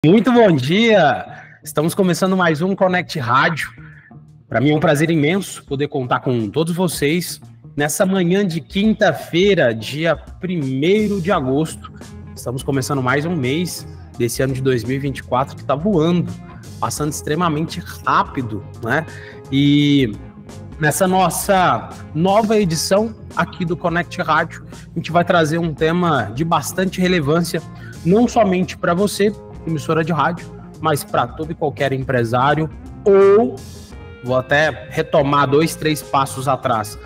Muito bom dia! Estamos começando mais um Connect Rádio. Para mim é um prazer imenso poder contar com todos vocês nessa manhã de quinta-feira, dia 1º de agosto. Estamos começando mais um mês desse ano de 2024 que está voando, passando extremamente rápido, né? E nessa nossa nova edição aqui do Connect Rádio, a gente vai trazer um tema de bastante relevância, não somente para você, emissora de rádio, mas para todo e qualquer empresário, ou, vou até retomar 2, 3 passos atrás,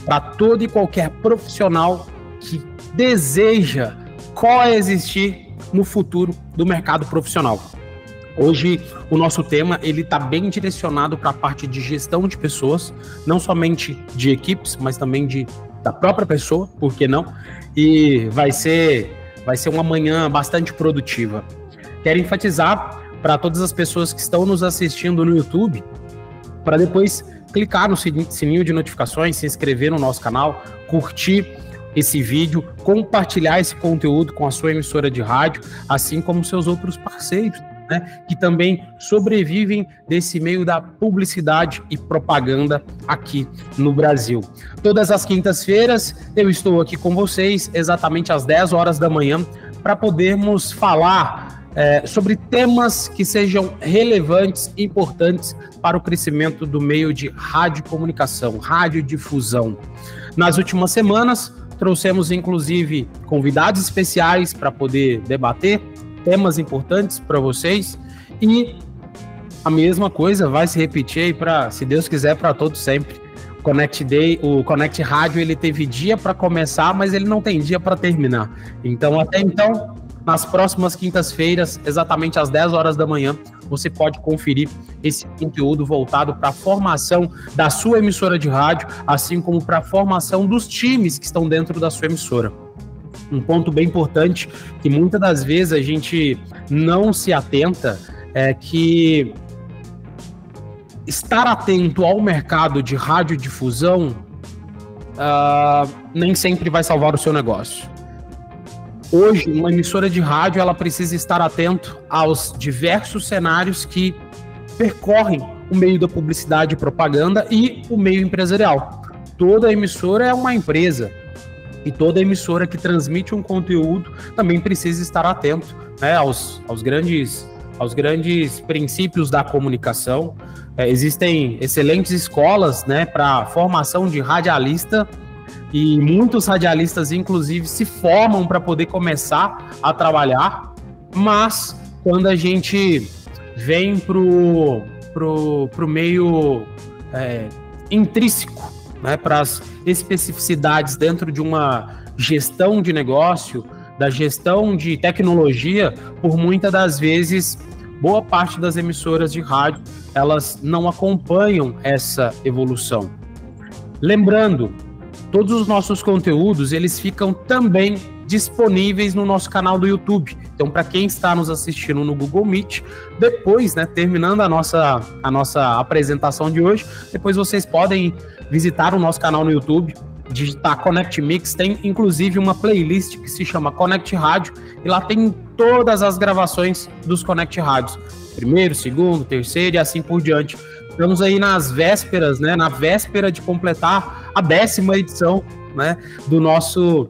para todo e qualquer profissional que deseja coexistir no futuro do mercado profissional. Hoje, o nosso tema ele está bem direcionado para a parte de gestão de pessoas, não somente de equipes, mas também da própria pessoa, por que não? E vai ser uma manhã bastante produtiva. Quero enfatizar para todas as pessoas que estão nos assistindo no YouTube, para depois clicar no sininho de notificações, se inscrever no nosso canal, curtir esse vídeo, compartilhar esse conteúdo com a sua emissora de rádio, assim como seus outros parceiros, né, que também sobrevivem desse meio da publicidade e propaganda aqui no Brasil. Todas as quintas-feiras eu estou aqui com vocês, exatamente às 10 horas da manhã, para podermos falar sobre temas que sejam relevantes e importantes para o crescimento do meio de radiocomunicação, radiodifusão. Nas últimas semanas, trouxemos inclusive convidados especiais para poder debater temas importantes para vocês e a mesma coisa vai se repetir aí para, se Deus quiser, para todos sempre. O Connect Rádio, ele teve dia para começar, mas ele não tem dia para terminar. Então, até então, nas próximas quintas-feiras, exatamente às 10 horas da manhã, você pode conferir esse conteúdo voltado para a formação da sua emissora de rádio, assim como para a formação dos times que estão dentro da sua emissora. Um ponto bem importante que muitas das vezes a gente não se atenta é que estar atento ao mercado de radiodifusão nem sempre vai salvar o seu negócio. Hoje, uma emissora de rádio ela precisa estar atento aos diversos cenários que percorrem o meio da publicidade e propaganda e o meio empresarial. Toda emissora é uma empresa e toda emissora que transmite um conteúdo também precisa estar atento, né, aos grandes princípios da comunicação. Existem excelentes escolas, né, para formação de radialista. E muitos radialistas, inclusive, se formam para poder começar a trabalhar, mas quando a gente vem pro meio intrínseco, né, para as especificidades dentro de uma gestão de negócio, da gestão de tecnologia, por muitas das vezes, boa parte das emissoras de rádio, elas não acompanham essa evolução. Lembrando, todos os nossos conteúdos, eles ficam também disponíveis no nosso canal do YouTube. Então, para quem está nos assistindo no Google Meet, depois, né, terminando a nossa apresentação de hoje, depois vocês podem visitar o nosso canal no YouTube, digitar Connect Mix, tem inclusive uma playlist que se chama Connect Rádio, e lá tem todas as gravações dos Connect Rádios. Primeiro, segundo, terceiro e assim por diante. Estamos aí nas vésperas, né, na véspera de completar a 10ª edição, né, do nosso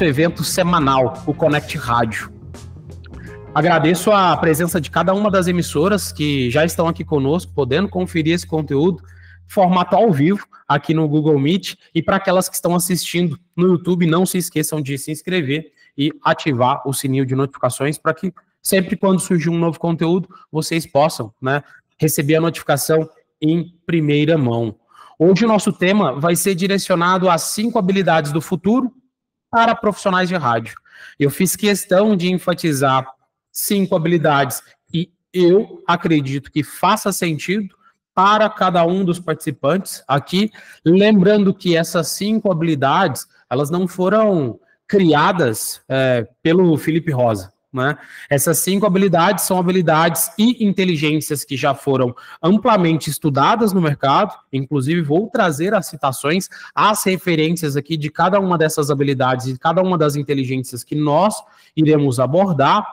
evento semanal, o Connect Rádio. Agradeço a presença de cada uma das emissoras que já estão aqui conosco, podendo conferir esse conteúdo em formato ao vivo aqui no Google Meet. E para aquelas que estão assistindo no YouTube, não se esqueçam de se inscrever e ativar o sininho de notificações para que sempre quando surgir um novo conteúdo, vocês possam, né, receber a notificação em primeira mão. Hoje o nosso tema vai ser direcionado às 5 habilidades do futuro para profissionais de rádio. Eu fiz questão de enfatizar 5 habilidades e eu acredito que faça sentido para cada um dos participantes aqui, lembrando que essas 5 habilidades, elas não foram criadas pelo Felipe Rosa, né? Essas 5 habilidades são habilidades e inteligências que já foram amplamente estudadas no mercado, inclusive vou trazer as citações, as referências aqui de cada uma dessas habilidades e cada uma das inteligências que nós iremos abordar,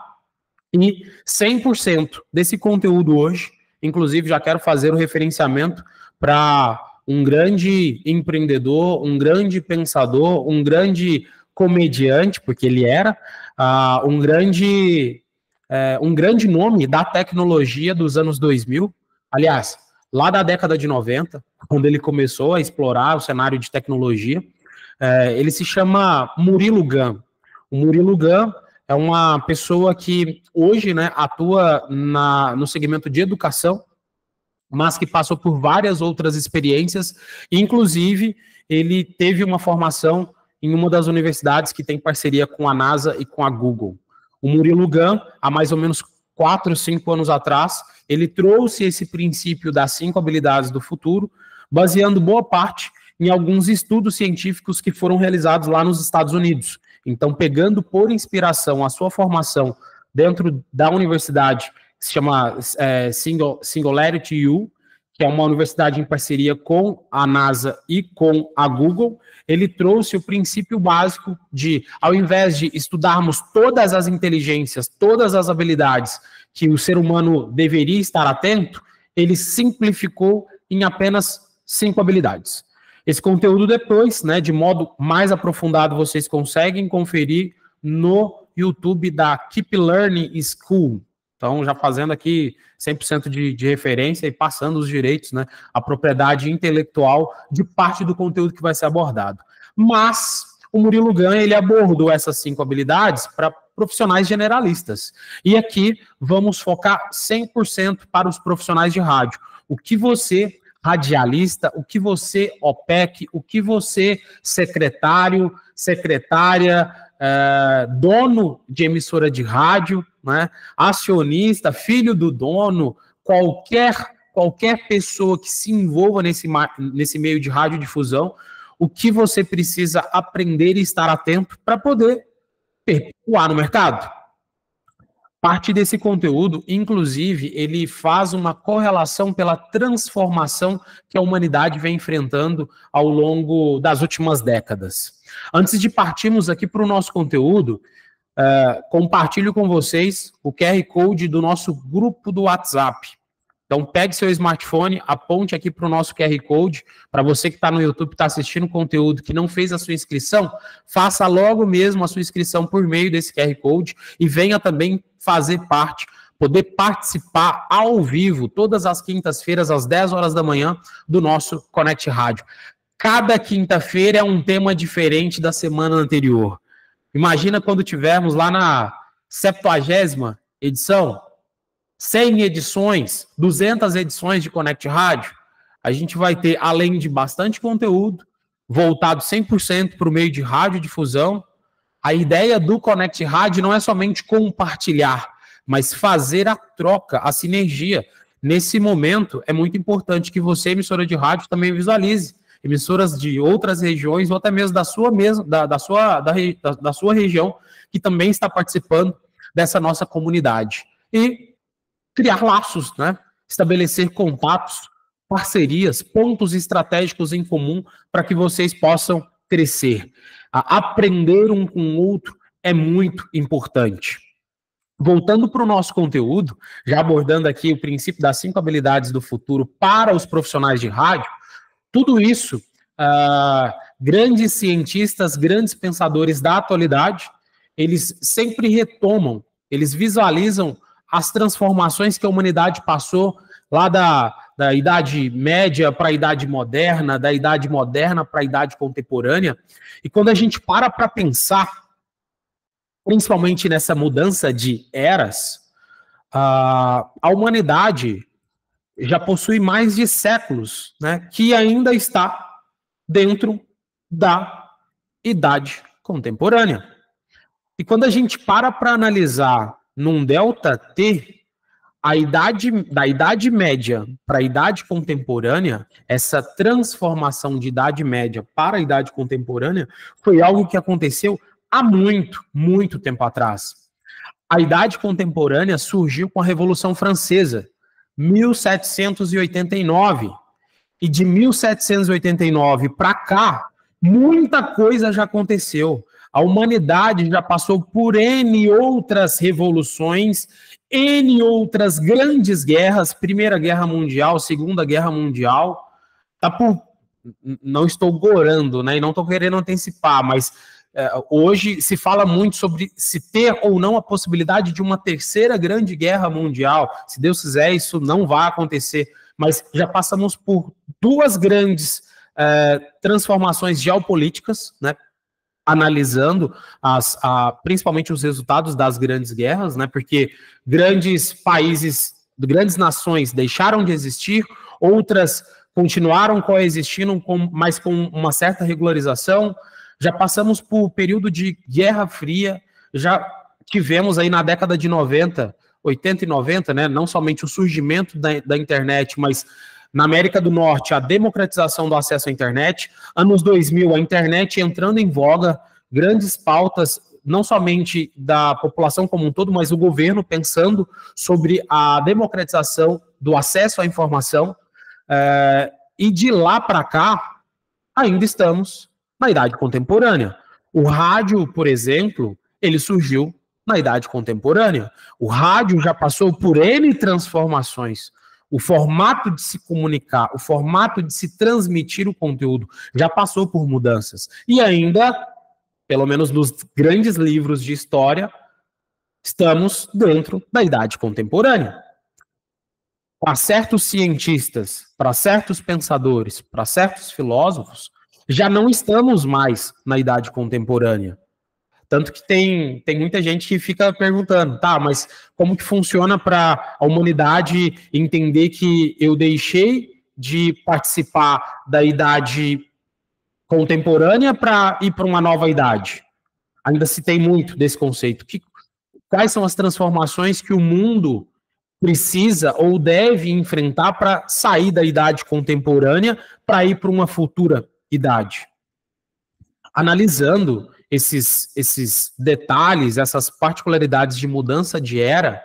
E 100% desse conteúdo hoje, inclusive já quero fazer o referenciamento para um grande empreendedor, um grande pensador, um grande comediante, porque ele era um grande nome da tecnologia dos anos 2000. Aliás, lá da década de 90, quando ele começou a explorar o cenário de tecnologia. Ele se chama Murilo Gun. O Murilo Gun é uma pessoa que hoje, né, atua no segmento de educação, mas que passou por várias outras experiências, inclusive ele teve uma formação em uma das universidades que tem parceria com a NASA e com a Google. O Murilo Gun, há mais ou menos 4, 5 anos atrás, ele trouxe esse princípio das 5 habilidades do futuro, baseando boa parte em alguns estudos científicos que foram realizados lá nos Estados Unidos. Então, pegando por inspiração a sua formação dentro da universidade, que se chama Singularity U, que é uma universidade em parceria com a NASA e com a Google, ele trouxe o princípio básico de, ao invés de estudarmos todas as inteligências, todas as habilidades que o ser humano deveria estar atento, ele simplificou em apenas 5 habilidades. Esse conteúdo depois, né, de modo mais aprofundado, vocês conseguem conferir no YouTube da Keep Learning School. Então, já fazendo aqui 100% de referência e passando os direitos, né, a propriedade intelectual de parte do conteúdo que vai ser abordado. Mas o Murilo Gun, ele abordou essas 5 habilidades para profissionais generalistas. E aqui vamos focar 100% para os profissionais de rádio. O que você, radialista, o que você, OPEC, o que você, secretário, secretária, dono de emissora de rádio, né, acionista, filho do dono, qualquer pessoa que se envolva nesse meio de radiodifusão, o que você precisa aprender e estar atento para poder perpetuar no mercado. Parte desse conteúdo, inclusive, ele faz uma correlação pela transformação que a humanidade vem enfrentando ao longo das últimas décadas. Antes de partirmos aqui para o nosso conteúdo, compartilho com vocês o QR Code do nosso grupo do WhatsApp. Então, pegue seu smartphone, aponte aqui para o nosso QR Code. Para você que está no YouTube, está assistindo conteúdo, que não fez a sua inscrição, faça logo mesmo a sua inscrição por meio desse QR Code e venha também fazer parte, poder participar ao vivo, todas as quintas-feiras, às 10 horas da manhã, do nosso Connect Rádio. Cada quinta-feira é um tema diferente da semana anterior. Imagina quando tivermos lá na 70ª edição, 100 edições, 200 edições de Connect Rádio, a gente vai ter, além de bastante conteúdo, voltado 100% para o meio de radiodifusão. A ideia do Connect Rádio não é somente compartilhar, mas fazer a troca, a sinergia. Nesse momento, é muito importante que você, emissora de rádio, também visualize emissoras de outras regiões, ou até mesmo da sua região, que também está participando dessa nossa comunidade. E criar laços, né? Estabelecer contatos, parcerias, pontos estratégicos em comum para que vocês possam crescer. Aprender um com o outro é muito importante. Voltando para o nosso conteúdo, já abordando aqui o princípio das 5 habilidades do futuro para os profissionais de rádio, tudo isso, grandes cientistas, grandes pensadores da atualidade, eles sempre retomam, eles visualizam as transformações que a humanidade passou lá da Idade Média para a Idade Moderna, da Idade Moderna para a Idade Contemporânea. E quando a gente para pensar, principalmente nessa mudança de eras, a humanidade já possui mais de séculos, né, que ainda está dentro da Idade Contemporânea. E quando a gente para analisar num delta T, da Idade Média para a Idade Contemporânea, essa transformação de Idade Média para a Idade Contemporânea foi algo que aconteceu há muito, muito tempo atrás. A Idade Contemporânea surgiu com a Revolução Francesa, 1789. E de 1789 para cá, muita coisa já aconteceu. A humanidade já passou por N outras revoluções, N outras grandes guerras, Primeira Guerra Mundial, Segunda Guerra Mundial. Não estou gorando, né? E não estou querendo antecipar, mas hoje se fala muito sobre se ter ou não a possibilidade de uma terceira grande guerra mundial. Se Deus quiser, isso não vai acontecer. Mas já passamos por duas grandes transformações geopolíticas, né? Analisando principalmente os resultados das grandes guerras, né? Porque grandes países, grandes nações deixaram de existir, outras continuaram coexistindo, mas com uma certa regularização. Já passamos por período de Guerra Fria, já tivemos aí na década de 90, 80 e 90, né? Não somente o surgimento da internet, mas na América do Norte, a democratização do acesso à internet. Anos 2000, a internet entrando em voga, grandes pautas, não somente da população como um todo, mas o governo pensando sobre a democratização do acesso à informação. E de lá para cá, ainda estamos na Idade Contemporânea. O rádio, por exemplo, ele surgiu na Idade Contemporânea. O rádio já passou por N transformações. O formato de se comunicar, o formato de se transmitir o conteúdo já passou por mudanças. E ainda, pelo menos nos grandes livros de história, estamos dentro da Idade Contemporânea. Para certos cientistas, para certos pensadores, para certos filósofos, já não estamos mais na Idade Contemporânea. Tanto que tem muita gente que fica perguntando, tá, mas como que funciona para a humanidade entender que eu deixei de participar da idade contemporânea para ir para uma nova idade? Ainda se tem muito desse conceito. Quais são as transformações que o mundo precisa ou deve enfrentar para sair da idade contemporânea para ir para uma futura idade? Analisando esses detalhes, essas particularidades de mudança de era,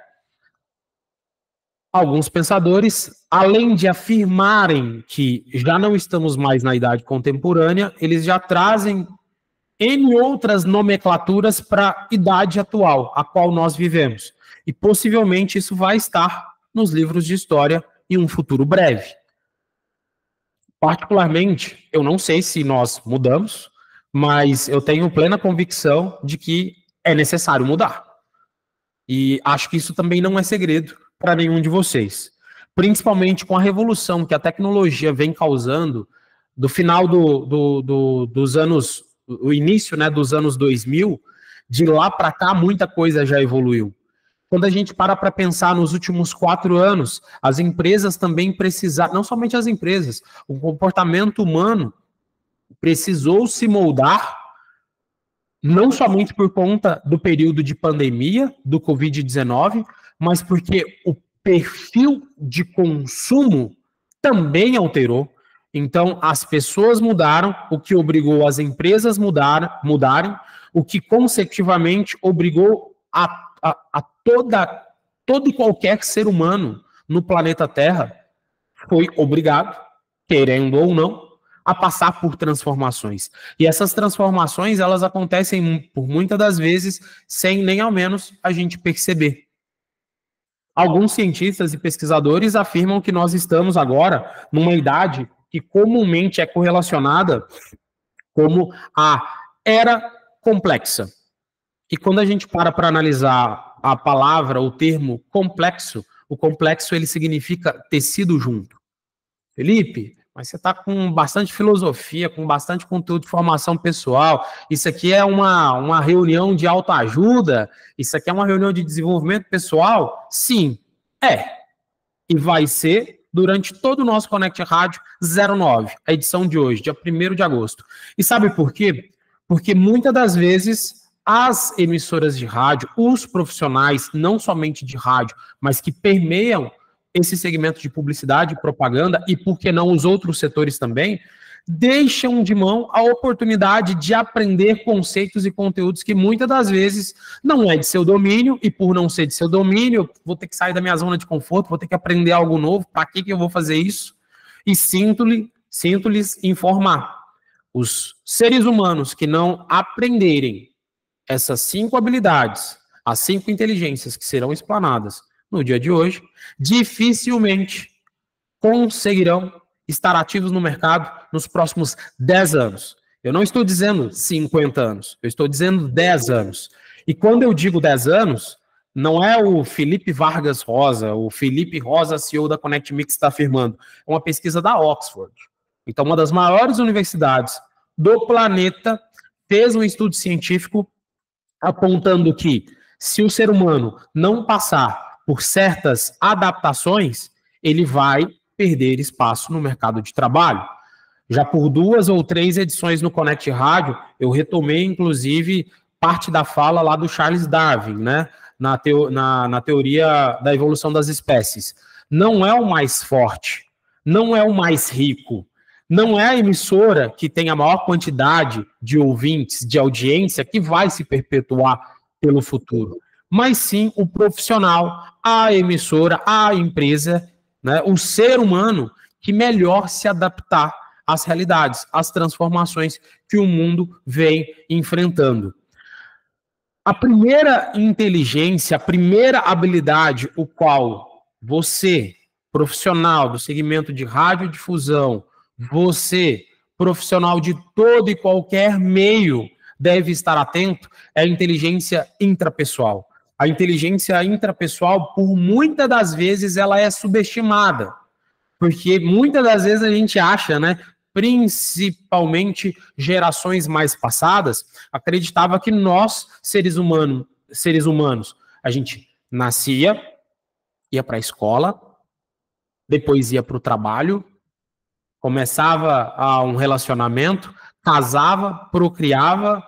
alguns pensadores, além de afirmarem que já não estamos mais na idade contemporânea, eles já trazem N outras nomenclaturas para a idade atual, a qual nós vivemos. E possivelmente isso vai estar nos livros de história em um futuro breve. Particularmente, eu não sei se nós mudamos, mas eu tenho plena convicção de que é necessário mudar. E acho que isso também não é segredo para nenhum de vocês. Principalmente com a revolução que a tecnologia vem causando do final dos anos, o início, né, dos anos 2000, de lá para cá muita coisa já evoluiu. Quando a gente para pensar nos últimos 4 anos, as empresas também precisaram, não somente as empresas, o comportamento humano precisou se moldar, não somente por conta do período de pandemia, do Covid-19, mas porque o perfil de consumo também alterou. Então, as pessoas mudaram, o que obrigou as empresas mudarem, o que consecutivamente obrigou a todo e qualquer ser humano no planeta Terra foi obrigado, querendo ou não, a passar por transformações. E essas transformações, elas acontecem por muitas das vezes sem nem ao menos a gente perceber. Alguns cientistas e pesquisadores afirmam que nós estamos agora numa idade que comumente é correlacionada como a era complexa. E quando a gente para analisar a palavra, o termo complexo, o complexo ele significa tecido junto. Felipe, mas você está com bastante filosofia, com bastante conteúdo de formação pessoal. Isso aqui é uma reunião de autoajuda? Isso aqui é uma reunião de desenvolvimento pessoal? Sim, é. E vai ser durante todo o nosso Connect Rádio 09, a edição de hoje, dia 1º de agosto. E sabe por quê? Porque muitas das vezes as emissoras de rádio, os profissionais, não somente de rádio, mas que permeiam esse segmento de publicidade e propaganda, e por que não os outros setores também, deixam de mão a oportunidade de aprender conceitos e conteúdos que muitas das vezes não é de seu domínio, e por não ser de seu domínio, eu vou ter que sair da minha zona de conforto, vou ter que aprender algo novo, para que eu vou fazer isso? E sinto-lhes informar. Os seres humanos que não aprenderem essas 5 habilidades, as 5 inteligências que serão explanadas no dia de hoje, dificilmente conseguirão estar ativos no mercado nos próximos 10 anos. Eu não estou dizendo 50 anos, eu estou dizendo 10 anos. E quando eu digo 10 anos, não é o Felipe Vargas Rosa, o Felipe Rosa, CEO da ConnectMix, que está afirmando. É uma pesquisa da Oxford. Então, uma das maiores universidades do planeta fez um estudo científico apontando que, se o ser humano não passar por certas adaptações, ele vai perder espaço no mercado de trabalho. Já por 2 ou 3 edições no Connect Rádio, eu retomei, inclusive, parte da fala lá do Charles Darwin, né? Na teoria da evolução das espécies. Não é o mais forte, não é o mais rico, não é a emissora que tem a maior quantidade de ouvintes, de audiência, que vai se perpetuar pelo futuro, mas sim o profissional, a emissora, a empresa, né, o ser humano que melhor se adaptar às realidades, às transformações que o mundo vem enfrentando. A primeira inteligência, a primeira habilidade, o qual você, profissional do segmento de radiodifusão, você, profissional de todo e qualquer meio, deve estar atento, é a inteligência intrapessoal. A inteligência intrapessoal, por muitas das vezes, ela é subestimada. Porque muitas das vezes a gente acha, né, principalmente gerações mais passadas, acreditava que nós, seres humanos, a gente nascia, ia para a escola, depois ia para o trabalho, começava um relacionamento, casava, procriava,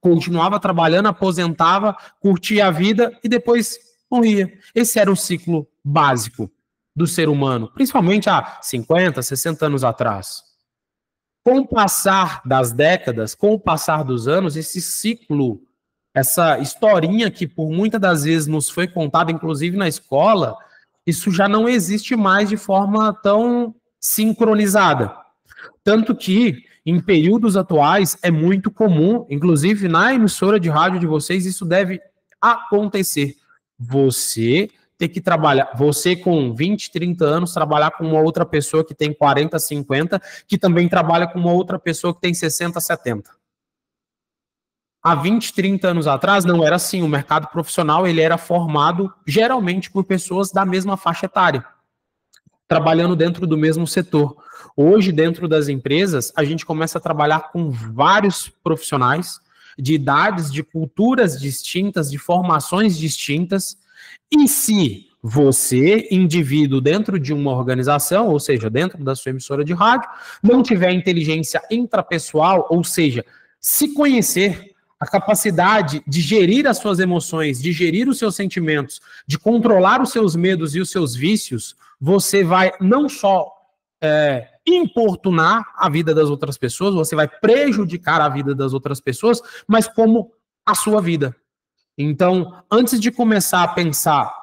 continuava trabalhando, aposentava, curtia a vida e depois morria. Esse era o ciclo básico do ser humano, principalmente há 50, 60 anos atrás. Com o passar das décadas, com o passar dos anos, esse ciclo, essa historinha que por muitas das vezes nos foi contada, inclusive na escola, isso já não existe mais de forma tão sincronizada. Tanto que, em períodos atuais, é muito comum, inclusive na emissora de rádio de vocês, isso deve acontecer. Você ter que trabalhar, você com 20, 30 anos, trabalhar com uma outra pessoa que tem 40, 50, que também trabalha com uma outra pessoa que tem 60, 70. Há 20, 30 anos atrás não era assim, o mercado profissional ele era formado geralmente por pessoas da mesma faixa etária, trabalhando dentro do mesmo setor. Hoje, dentro das empresas, a gente começa a trabalhar com vários profissionais de idades, de culturas distintas, de formações distintas. E se você, indivíduo dentro de uma organização, ou seja, dentro da sua emissora de rádio, não tiver inteligência intrapessoal, ou seja, se conhecer, a capacidade de gerir as suas emoções, de gerir os seus sentimentos, de controlar os seus medos e os seus vícios, você vai não só importunar a vida das outras pessoas, você vai prejudicar a vida das outras pessoas, mas como a sua vida. Então, antes de começar a pensar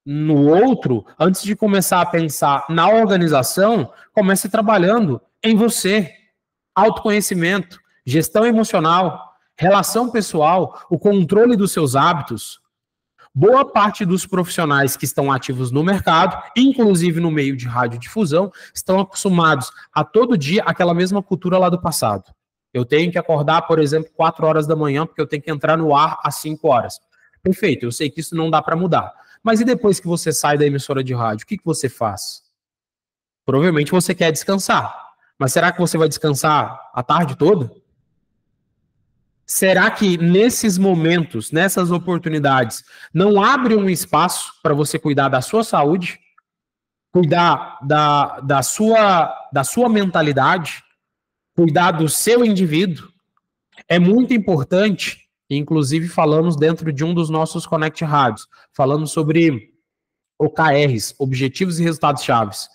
no outro, antes de começar a pensar na organização, comece trabalhando em você. Autoconhecimento, gestão emocional, relação pessoal, o controle dos seus hábitos. Boa parte dos profissionais que estão ativos no mercado, inclusive no meio de radiodifusão, estão acostumados a todo dia aquela mesma cultura lá do passado. Eu tenho que acordar, por exemplo, 4 horas da manhã, porque eu tenho que entrar no ar às 5 horas. Perfeito, eu sei que isso não dá para mudar. Mas e depois que você sai da emissora de rádio, o que você faz? Provavelmente você quer descansar. Mas será que você vai descansar a tarde toda? Será que nesses momentos, nessas oportunidades, não abre um espaço para você cuidar da sua saúde, cuidar da sua mentalidade, cuidar do seu indivíduo? É muito importante, inclusive falamos dentro de um dos nossos Connect Rádios, falando sobre OKRs, Objetivos e Resultados Chaves.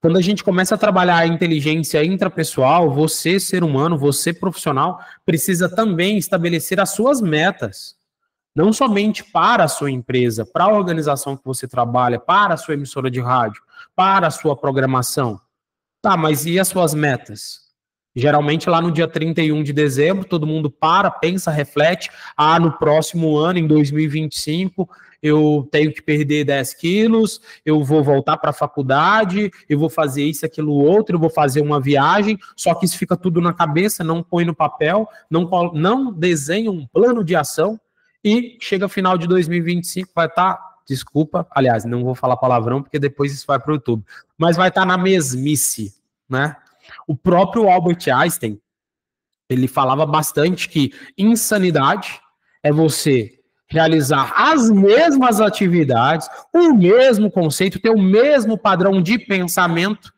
Quando a gente começa a trabalhar a inteligência intrapessoal, você, ser humano, você, profissional, precisa também estabelecer as suas metas. Não somente para a sua empresa, para a organização que você trabalha, para a sua emissora de rádio, para a sua programação. Tá, mas e as suas metas? Geralmente lá no dia 31 de dezembro, todo mundo para, pensa, reflete. Ah, no próximo ano, em 2025, eu tenho que perder 10 quilos, eu vou voltar para a faculdade, eu vou fazer isso, aquilo, outro, eu vou fazer uma viagem. Só que isso fica tudo na cabeça, não põe no papel, não desenha um plano de ação. E chega final de 2025, vai estar, desculpa, aliás, não vou falar palavrão, porque depois isso vai para o YouTube, mas vai estar na mesmice, né? O próprio Albert Einstein, ele falava bastante que insanidade é você realizar as mesmas atividades, o mesmo conceito, ter o mesmo padrão de pensamento,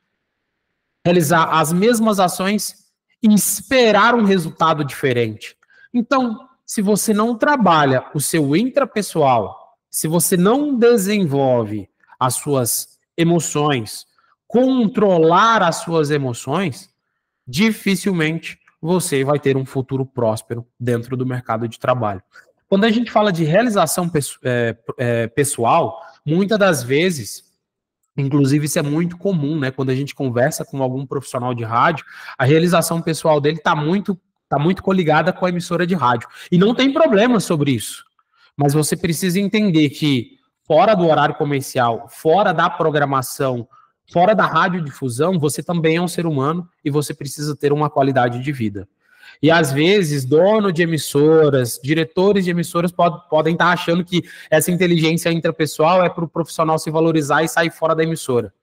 realizar as mesmas ações e esperar um resultado diferente. Então, se você não trabalha o seu intrapessoal, se você não desenvolve as suas emoções, controlar as suas emoções, dificilmente você vai ter um futuro próspero dentro do mercado de trabalho. Quando a gente fala de realização pessoal, muitas das vezes, inclusive isso é muito comum, né? Quando a gente conversa com algum profissional de rádio, a realização pessoal dele está muito coligada com a emissora de rádio. E não tem problema sobre isso. Mas você precisa entender que fora do horário comercial, fora da programação, fora da radiodifusão, você também é um ser humano e você precisa ter uma qualidade de vida. E às vezes, dono de emissoras, diretores de emissoras podem estar achando que essa inteligência intrapessoal é para o profissional se valorizar e sair fora da emissora.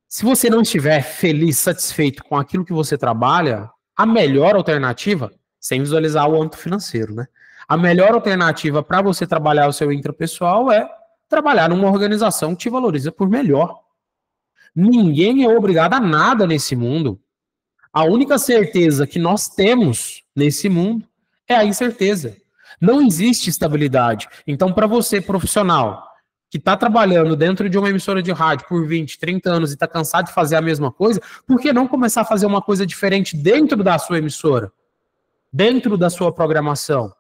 Se você não estiver feliz, satisfeito com aquilo que você trabalha, a melhor alternativa, sem visualizar o âmbito financeiro, né? A melhor alternativa para você trabalhar o seu intrapessoal é trabalhar numa organização que te valoriza por melhor. Ninguém é obrigado a nada nesse mundo. A única certeza que nós temos nesse mundo é a incerteza. Não existe estabilidade. Então, para você, profissional, que está trabalhando dentro de uma emissora de rádio por 20, 30 anos e está cansado de fazer a mesma coisa, por que não começar a fazer uma coisa diferente dentro da sua emissora? Dentro da sua programação?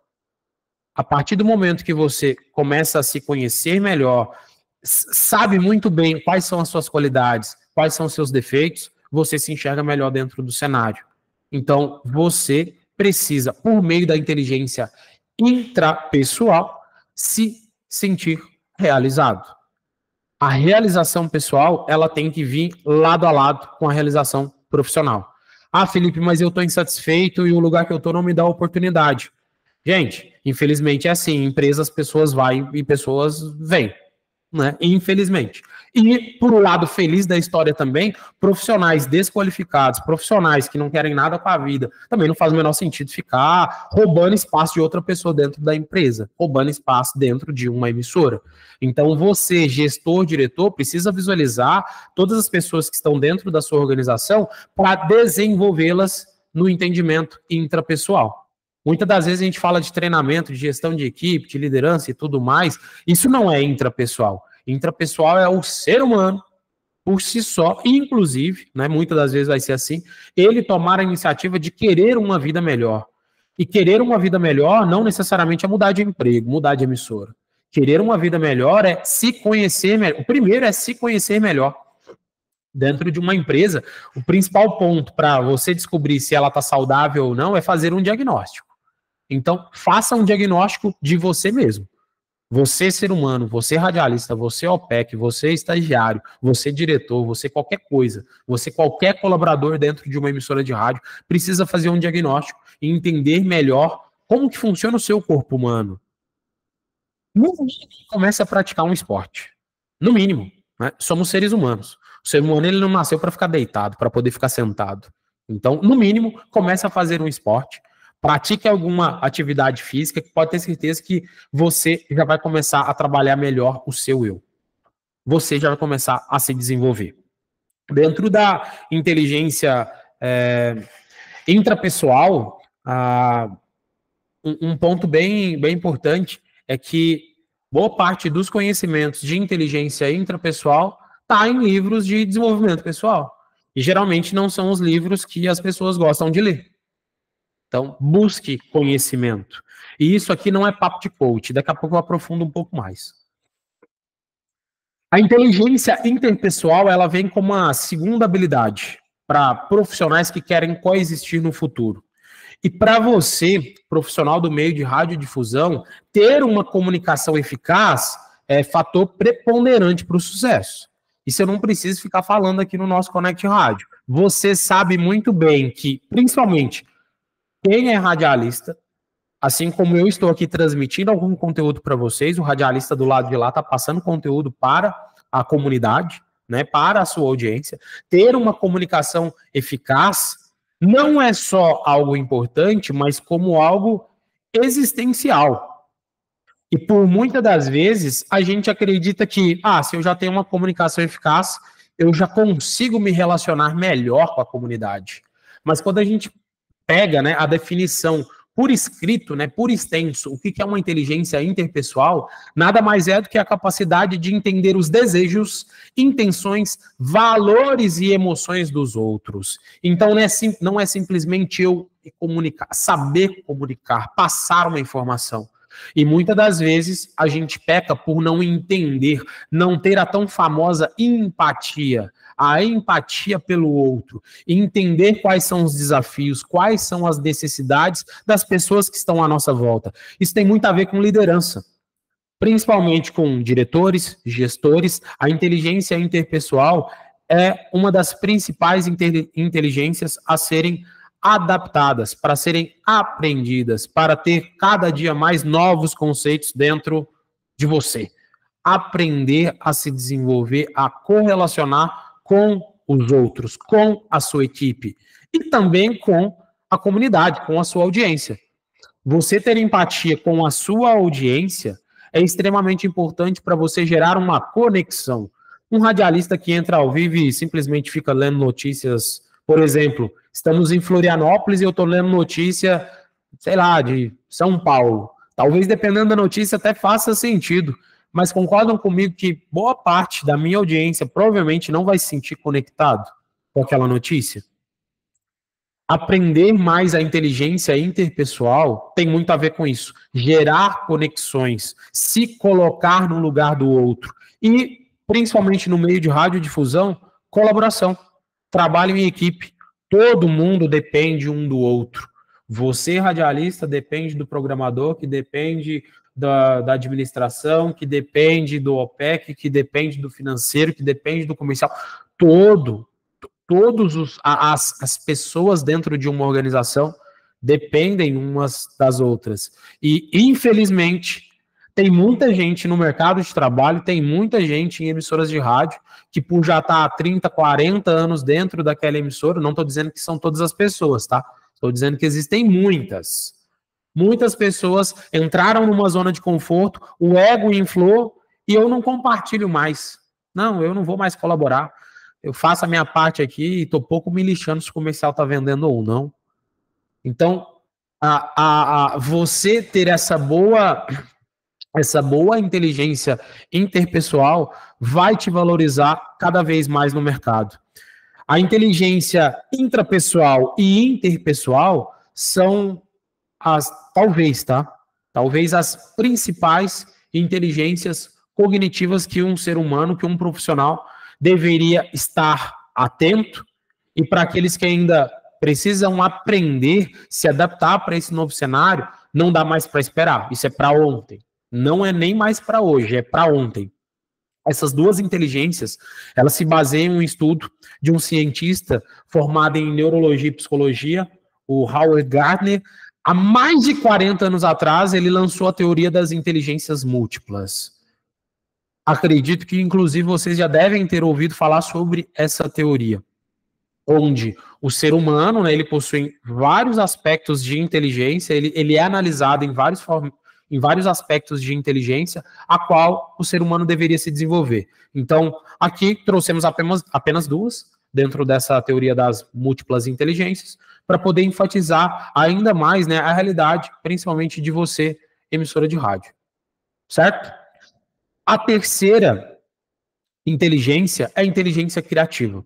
A partir do momento que você começa a se conhecer melhor, sabe muito bem quais são as suas qualidades, quais são os seus defeitos, você se enxerga melhor dentro do cenário. Então, você precisa, por meio da inteligência intrapessoal, se sentir realizado. A realização pessoal, ela tem que vir lado a lado com a realização profissional. Ah, Felipe, mas eu estou insatisfeito e o lugar que eu estou não me dá oportunidade. Gente, infelizmente é assim, em empresas, pessoas vão e pessoas vêm, né? Infelizmente. E, por um lado feliz da história também, profissionais desqualificados, profissionais que não querem nada com a vida, também não faz o menor sentido ficar roubando espaço de outra pessoa dentro da empresa, roubando espaço dentro de uma emissora. Então, você, gestor, diretor, precisa visualizar todas as pessoas que estão dentro da sua organização para desenvolvê-las no entendimento intrapessoal. Muitas das vezes a gente fala de treinamento, de gestão de equipe, de liderança e tudo mais. Isso não é intrapessoal. Intrapessoal é o ser humano, por si só, inclusive, né, muitas das vezes vai ser assim, ele tomar a iniciativa de querer uma vida melhor. E querer uma vida melhor não necessariamente é mudar de emprego, mudar de emissora. Querer uma vida melhor é se conhecer melhor. O primeiro é se conhecer melhor. Dentro de uma empresa, o principal ponto para você descobrir se ela está saudável ou não é fazer um diagnóstico. Então, faça um diagnóstico de você mesmo. Você, ser humano, você radialista, você OPEC, você estagiário, você diretor, você qualquer coisa, você qualquer colaborador dentro de uma emissora de rádio, precisa fazer um diagnóstico e entender melhor como que funciona o seu corpo humano. No mínimo, comece a praticar um esporte. No mínimo, né? Somos seres humanos. O ser humano ele não nasceu para ficar deitado, para poder ficar sentado. Então, no mínimo, comece a fazer um esporte. Pratique alguma atividade física que pode ter certeza que você já vai começar a trabalhar melhor o seu eu. Você já vai começar a se desenvolver. Dentro da inteligência intrapessoal, um ponto bem importante é que boa parte dos conhecimentos de inteligência intrapessoal está em livros de desenvolvimento pessoal. E geralmente não são os livros que as pessoas gostam de ler. Então, busque conhecimento. E isso aqui não é papo de coach. Daqui a pouco eu aprofundo um pouco mais. A inteligência interpessoal, ela vem como uma segunda habilidade. para profissionais que querem coexistir no futuro. E para você, profissional do meio de radiodifusão, ter uma comunicação eficaz é fator preponderante para o sucesso. Isso eu não preciso ficar falando aqui no nosso Connect Rádio. Você sabe muito bem que, principalmente, quem é radialista, assim como eu estou aqui transmitindo algum conteúdo para vocês, o radialista do lado de lá está passando conteúdo para a comunidade, né, para a sua audiência. Ter uma comunicação eficaz não é só algo importante, mas como algo existencial. E por muitas das vezes, a gente acredita que, se eu já tenho uma comunicação eficaz, eu já consigo me relacionar melhor com a comunidade. Mas quando a gente pega, né, a definição por escrito, né, por extenso, o que é uma inteligência interpessoal, nada mais é do que a capacidade de entender os desejos, intenções, valores e emoções dos outros. Então, não é simplesmente eu comunicar, saber comunicar, passar uma informação. E muitas das vezes a gente peca por não entender, não ter a tão famosa empatia, a empatia pelo outro, entender quais são os desafios, quais são as necessidades das pessoas que estão à nossa volta. Isso tem muito a ver com liderança, principalmente com diretores, gestores. A inteligência interpessoal é uma das principais inteligências a serem adaptadas, para serem aprendidas, para ter cada dia mais novos conceitos dentro de você. Aprender a se desenvolver, a correlacionar com os outros, com a sua equipe e também com a comunidade, com a sua audiência. Você ter empatia com a sua audiência é extremamente importante para você gerar uma conexão. Um radialista que entra ao vivo e simplesmente fica lendo notícias, por exemplo, estamos em Florianópolis e eu estou lendo notícia, sei lá, de São Paulo. Talvez, dependendo da notícia, até faça sentido. Mas concordam comigo que boa parte da minha audiência provavelmente não vai se sentir conectado com aquela notícia? Aprender mais a inteligência interpessoal tem muito a ver com isso. Gerar conexões, se colocar no lugar do outro. E, principalmente no meio de radiodifusão, colaboração. Trabalho em equipe. Todo mundo depende um do outro. Você, radialista, depende do programador, que depende da administração, que depende do OPEC, que depende do financeiro, que depende do comercial. Todas as pessoas dentro de uma organização dependem umas das outras. E, infelizmente, tem muita gente no mercado de trabalho, tem muita gente em emissoras de rádio que, por já estar há 30, 40 anos dentro daquela emissora, não estou dizendo que são todas as pessoas, tá? Estou dizendo que existem muitas. Muitas pessoas entraram numa zona de conforto, o ego inflou e eu não compartilho mais. Não, eu não vou mais colaborar. Eu faço a minha parte aqui e estou pouco me lixando se o comercial está vendendo ou não. Então, você ter essa boa inteligência interpessoal vai te valorizar cada vez mais no mercado. A inteligência intrapessoal e interpessoal são talvez as principais inteligências cognitivas que um ser humano, que um profissional deveria estar atento. E para aqueles que ainda precisam aprender, se adaptar para esse novo cenário, não dá mais para esperar. Isso é para ontem. Não é nem mais para hoje, é para ontem. Essas duas inteligências, elas se baseiam em um estudo de um cientista formado em neurologia e psicologia, o Howard Gardner. Há mais de 40 anos atrás, ele lançou a teoria das inteligências múltiplas. Acredito que, inclusive, vocês já devem ter ouvido falar sobre essa teoria, onde o ser humano, né, ele possui vários aspectos de inteligência, ele é analisado em vários aspectos de inteligência, a qual o ser humano deveria se desenvolver. Então, aqui trouxemos apenas duas, dentro dessa teoria das múltiplas inteligências, para poder enfatizar ainda mais, né, a realidade, principalmente de você, emissora de rádio. Certo? A terceira inteligência é a inteligência criativa,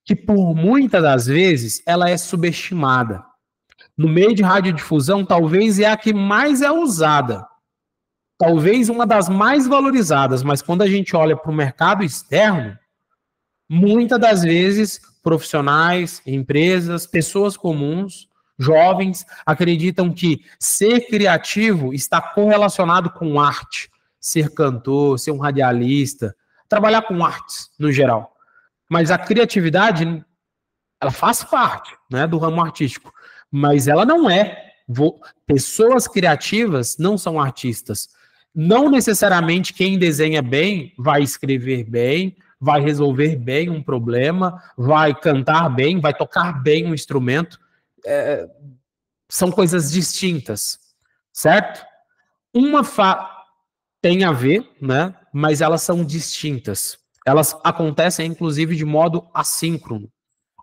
que por muitas das vezes ela é subestimada. No meio de radiodifusão, talvez é a que mais é usada. Talvez uma das mais valorizadas, mas quando a gente olha para o mercado externo, Muitas das vezes, profissionais, empresas, pessoas comuns, jovens, acreditam que ser criativo está correlacionado com arte, ser cantor, ser um radialista, trabalhar com artes no geral. Mas a criatividade, ela faz parte, né, do ramo artístico, mas ela não é. Pessoas criativas não são artistas. Não necessariamente quem desenha bem vai escrever bem, vai resolver bem um problema, vai cantar bem, vai tocar bem um instrumento. São coisas distintas, certo? Uma tem a ver, né? Mas elas são distintas. Elas acontecem, inclusive, de modo assíncrono.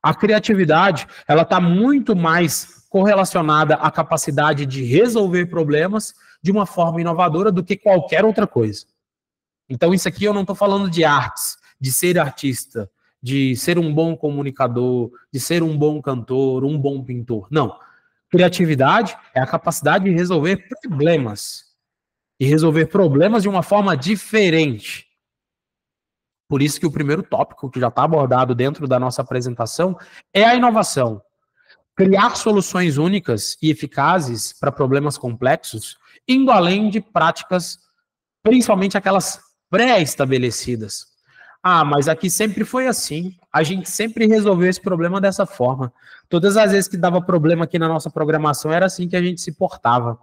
A criatividade, ela está muito mais correlacionada à capacidade de resolver problemas de uma forma inovadora do que qualquer outra coisa. Então, isso aqui eu não estou falando de artes, de ser artista, de ser um bom comunicador, de ser um bom cantor, um bom pintor. Não. Criatividade é a capacidade de resolver problemas. E resolver problemas de uma forma diferente. Por isso que o primeiro tópico que já está abordado dentro da nossa apresentação é a inovação. Criar soluções únicas e eficazes para problemas complexos, indo além de práticas, principalmente aquelas pré-estabelecidas. Ah, mas aqui sempre foi assim. A gente sempre resolveu esse problema dessa forma. Todas as vezes que dava problema aqui na nossa programação, era assim que a gente se portava.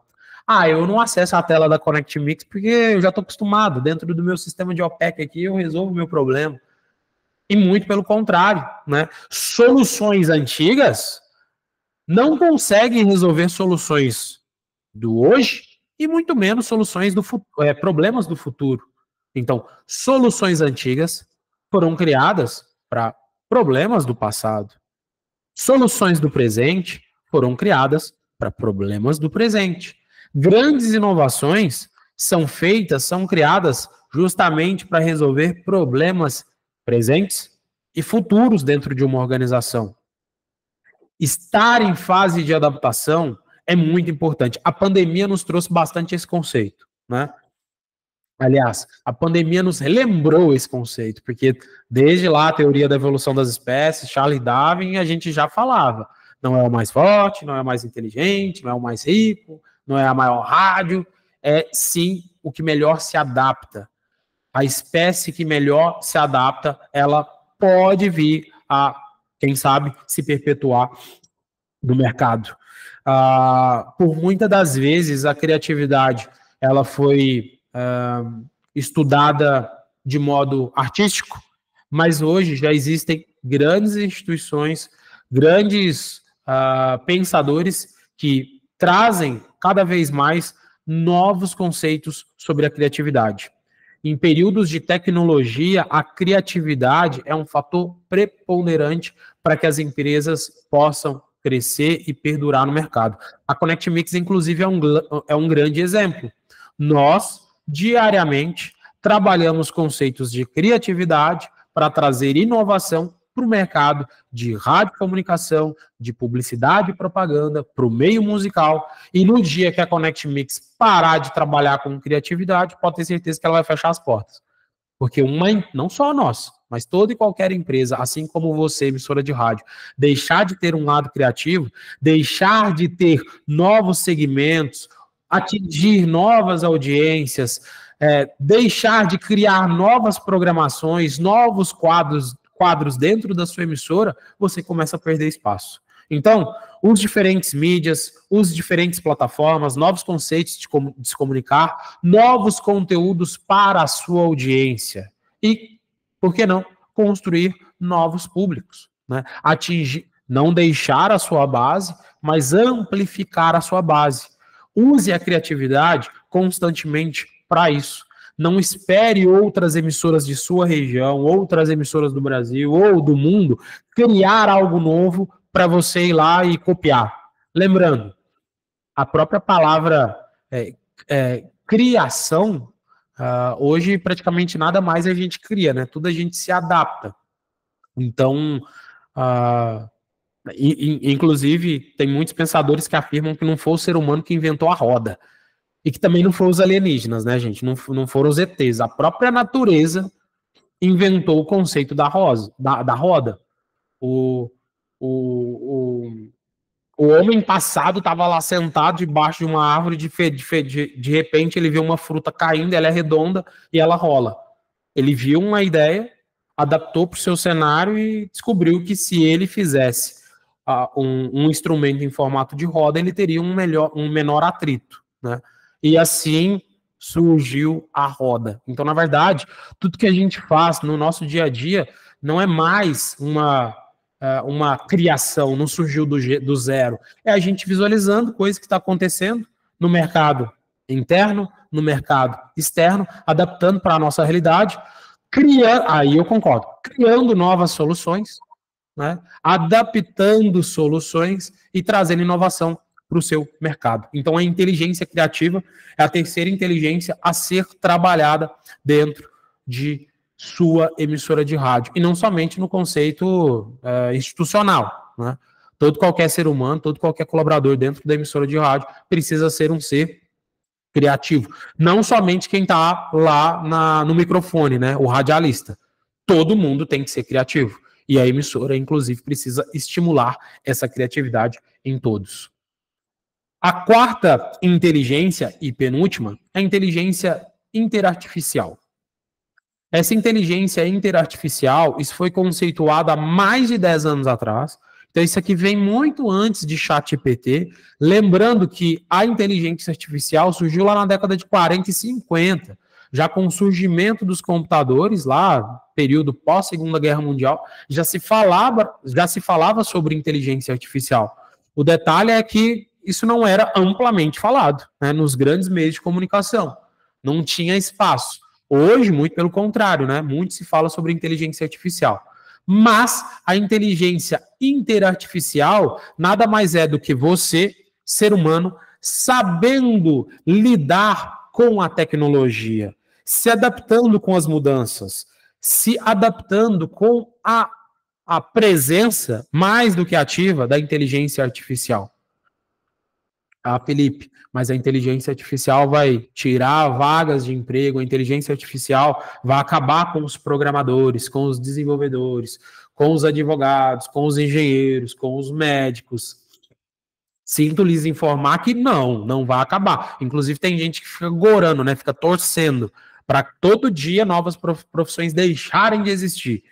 Ah, eu não acesso a tela da ConnectMix porque eu já estou acostumado. Dentro do meu sistema de OPEC aqui, eu resolvo o meu problema. E muito pelo contrário, né? Soluções antigas não conseguem resolver soluções do hoje e muito menos soluções do problemas do futuro. Então, soluções antigas foram criadas para problemas do passado. Soluções do presente foram criadas para problemas do presente. Grandes inovações são criadas justamente para resolver problemas presentes e futuros dentro de uma organização. Estar em fase de adaptação é muito importante. A pandemia nos trouxe bastante esse conceito, né? Aliás, a pandemia nos relembrou esse conceito, porque desde lá a teoria da evolução das espécies, Charles Darwin, a gente já falava. Não é o mais forte, não é o mais inteligente, não é o mais rico, não é a maior rádio, é sim o que melhor se adapta. A espécie que melhor se adapta, ela pode vir a, quem sabe, se perpetuar no mercado. Por muitas das vezes, a criatividade ela foi estudada de modo artístico, mas hoje já existem grandes instituições, grandes pensadores que trazem cada vez mais novos conceitos sobre a criatividade. Em períodos de tecnologia, a criatividade é um fator preponderante para que as empresas possam crescer e perdurar no mercado. A ConnectMix, inclusive, é um grande exemplo. Nós, diariamente, trabalhamos conceitos de criatividade para trazer inovação para o mercado de radiocomunicação, de publicidade e propaganda, para o meio musical. E no dia que a ConnectMix parar de trabalhar com criatividade, pode ter certeza que ela vai fechar as portas. Porque não só nós, mas toda e qualquer empresa, assim como você, emissora de rádio, deixar de ter um lado criativo, deixar de ter novos segmentos, atingir novas audiências, deixar de criar novas programações, novos quadros dentro da sua emissora, você começa a perder espaço. Então, os diferentes mídias, os diferentes plataformas, novos conceitos de se comunicar, novos conteúdos para a sua audiência. E, por que não, construir novos públicos, né? Não deixar a sua base, mas amplificar a sua base. Use a criatividade constantemente para isso. Não espere outras emissoras de sua região, outras emissoras do Brasil ou do mundo criar algo novo para você ir lá e copiar. Lembrando, a própria palavra criação, hoje praticamente nada mais a gente cria, né? Tudo a gente se adapta. Então, inclusive, tem muitos pensadores que afirmam que não foi o ser humano que inventou a roda. E que também não foram os alienígenas, né, gente? Não foram os ETs. A própria natureza inventou o conceito da roda. O, o, o homem passado estava lá sentado debaixo de uma árvore, de repente ele viu uma fruta caindo, ela é redonda e ela rola. Ele viu uma ideia, adaptou para o seu cenário e descobriu que se ele fizesse um instrumento em formato de roda, ele teria um menor atrito, né? E assim surgiu a roda. Então, na verdade, tudo que a gente faz no nosso dia a dia não é mais uma criação, não surgiu do zero. É a gente visualizando coisas que está acontecendo no mercado interno, no mercado externo, adaptando para a nossa realidade, aí eu concordo, criando novas soluções, né? Adaptando soluções e trazendo inovação para o seu mercado. Então, a inteligência criativa é a terceira inteligência a ser trabalhada dentro de sua emissora de rádio, e não somente no conceito institucional, né? Qualquer ser humano, qualquer colaborador dentro da emissora de rádio precisa ser um ser criativo. Não somente quem está lá no microfone, né? O radialista. Todo mundo tem que ser criativo. E a emissora, inclusive, precisa estimular essa criatividade em todos. A quarta inteligência, e penúltima, é a inteligência interartificial. Essa inteligência interartificial, isso foi conceituado há mais de 10 anos atrás. Então, isso aqui vem muito antes de ChatGPT. Lembrando que a inteligência artificial surgiu lá na década de 40 e 50, já com o surgimento dos computadores, lá, período pós-Segunda Guerra Mundial, já se falava sobre inteligência artificial. O detalhe é que isso não era amplamente falado, né, nos grandes meios de comunicação. Não tinha espaço. Hoje, muito pelo contrário, né? Muito se fala sobre inteligência artificial. Mas a inteligência interartificial nada mais é do que você, ser humano, sabendo lidar com a tecnologia, se adaptando com as mudanças, se adaptando com a presença, mais do que ativa, da inteligência artificial. Felipe, mas a inteligência artificial vai tirar vagas de emprego, a inteligência artificial vai acabar com os programadores, com os desenvolvedores, com os advogados, com os engenheiros, com os médicos. Sinto lhes informar que não vai acabar. Inclusive tem gente que fica gorando, né? Fica torcendo para todo dia novas profissões deixarem de existir.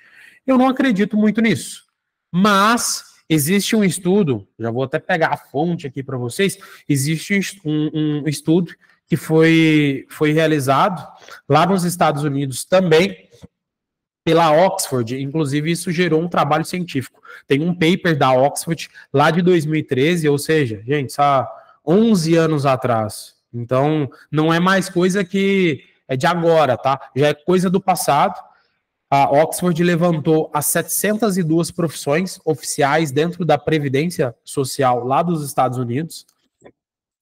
Eu não acredito muito nisso, mas existe um estudo, já vou até pegar a fonte aqui para vocês, existe um estudo que foi realizado lá nos Estados Unidos também, pela Oxford, inclusive isso gerou um trabalho científico. Tem um paper da Oxford lá de 2013, ou seja, gente, há 11 anos atrás. Então, não é mais coisa que é de agora, tá? Já é coisa do passado. A Oxford levantou as 702 profissões oficiais dentro da Previdência Social lá dos Estados Unidos.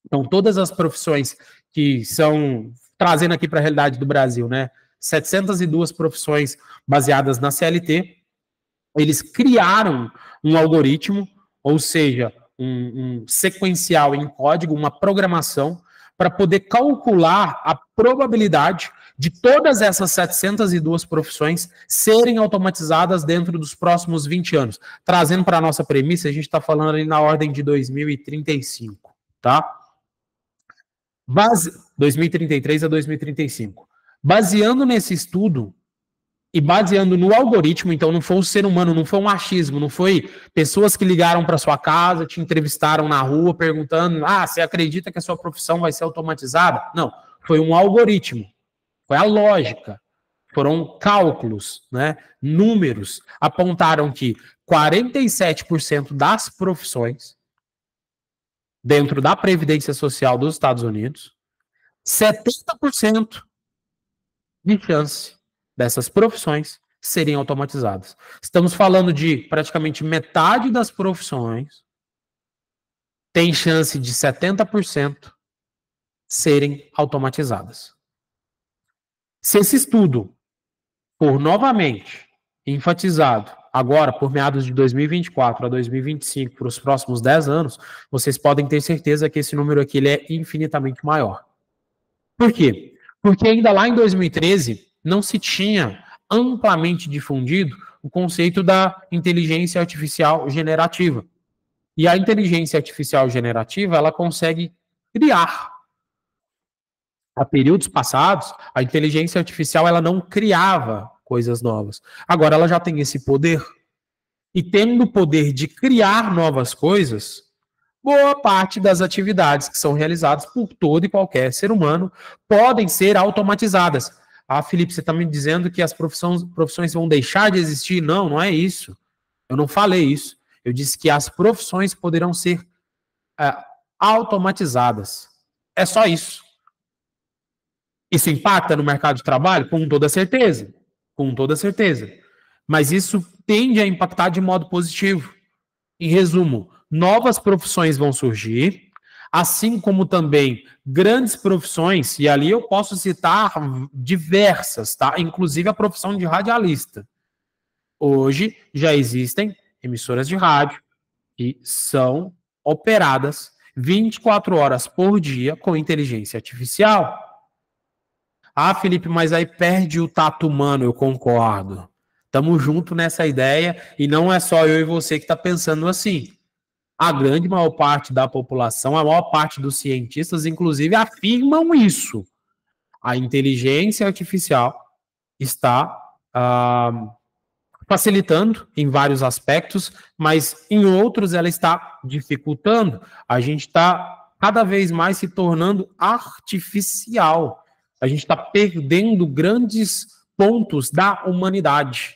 Então, todas as profissões que são, trazendo aqui para a realidade do Brasil, né? 702 profissões baseadas na CLT. Eles criaram um algoritmo, ou seja, um sequencial em código, uma programação, para poder calcular a probabilidade de todas essas 702 profissões serem automatizadas dentro dos próximos 20 anos. Trazendo para a nossa premissa, a gente está falando ali na ordem de 2035, tá? 2033 a 2035. Baseando nesse estudo e baseando no algoritmo, então não foi um ser humano, não foi um achismo, não foi pessoas que ligaram para sua casa, te entrevistaram na rua perguntando, você acredita que a sua profissão vai ser automatizada? Não, foi um algoritmo. Foi a lógica, foram cálculos, né? Números apontaram que 47% das profissões dentro da Previdência Social dos Estados Unidos, 70% de chance dessas profissões serem automatizadas. Estamos falando de praticamente metade das profissões tem chance de 70% serem automatizadas. Se esse estudo for novamente enfatizado agora, por meados de 2024 a 2025, para os próximos 10 anos, vocês podem ter certeza que esse número aqui ele é infinitamente maior. Por quê? Porque ainda lá em 2013 não se tinha amplamente difundido o conceito da inteligência artificial generativa. E a inteligência artificial generativa, ela consegue criar. Há períodos passados, a inteligência artificial ela não criava coisas novas. Agora ela já tem esse poder. E tendo o poder de criar novas coisas, boa parte das atividades que são realizadas por todo e qualquer ser humano podem ser automatizadas. Ah, Felipe, você está me dizendo que as profissões vão deixar de existir? Não, não é isso. Eu não falei isso. Eu disse que as profissões poderão ser automatizadas. É só isso. Isso impacta no mercado de trabalho? Com toda certeza. Com toda certeza. Mas isso tende a impactar de modo positivo. Em resumo, novas profissões vão surgir, assim como também grandes profissões, e ali eu posso citar diversas, tá? Inclusive a profissão de radialista. Hoje já existem emissoras de rádio que são operadas 24 horas por dia com inteligência artificial. Ah, Felipe, mas aí perde o tato humano, eu concordo. Tamo junto nessa ideia e não é só eu e você que está pensando assim. A grande maior parte da população, a maior parte dos cientistas, inclusive, afirmam isso. A inteligência artificial está facilitando em vários aspectos, mas em outros ela está dificultando. A gente está cada vez mais se tornando artificial. A gente está perdendo grandes pontos da humanidade,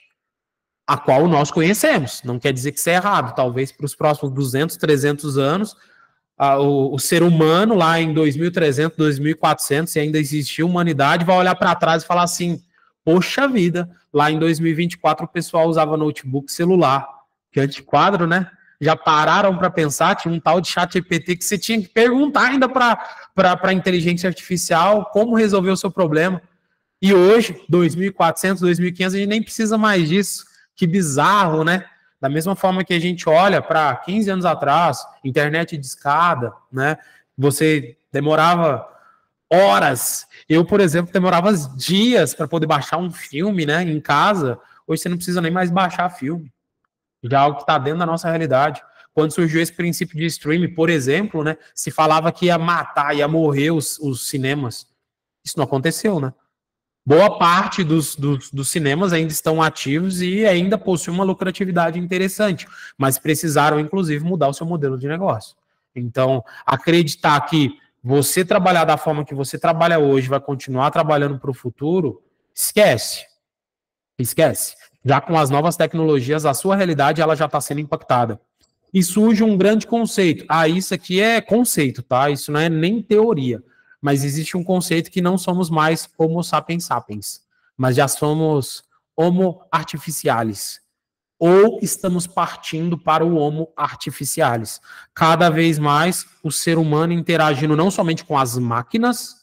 a qual nós conhecemos. Não quer dizer que isso é errado. Talvez para os próximos 200, 300 anos, o ser humano lá em 2300, 2400, se ainda existir humanidade, vai olhar para trás e falar assim, poxa vida, lá em 2024 o pessoal usava notebook celular, que é antiquadro, né? Já pararam para pensar, tinha um tal de ChatGPT que você tinha que perguntar ainda para a inteligência artificial como resolver o seu problema. E hoje, 2400, 2500, a gente nem precisa mais disso. Que bizarro, né? Da mesma forma que a gente olha para 15 anos atrás, internet de escada, né? Você demorava horas. Eu, por exemplo, demorava dias para poder baixar um filme, né, em casa. Hoje você não precisa nem mais baixar filme. Já é algo que está dentro da nossa realidade. Quando surgiu esse princípio de streaming, por exemplo, né, se falava que ia matar, ia morrer os cinemas. Isso não aconteceu, né? Boa parte dos cinemas ainda estão ativos e ainda possuem uma lucratividade interessante, mas precisaram, inclusive, mudar o seu modelo de negócio. Então, acreditar que você trabalhar da forma que você trabalha hoje vai continuar trabalhando para o futuro, esquece. Esquece. Já com as novas tecnologias, a sua realidade ela já está sendo impactada. E surge um grande conceito. Ah, isso aqui é conceito, tá? Isso não é nem teoria. Mas existe um conceito que não somos mais Homo sapiens sapiens, mas já somos Homo artificialis. Ou estamos partindo para o Homo artificialis. Cada vez mais o ser humano interagindo não somente com as máquinas,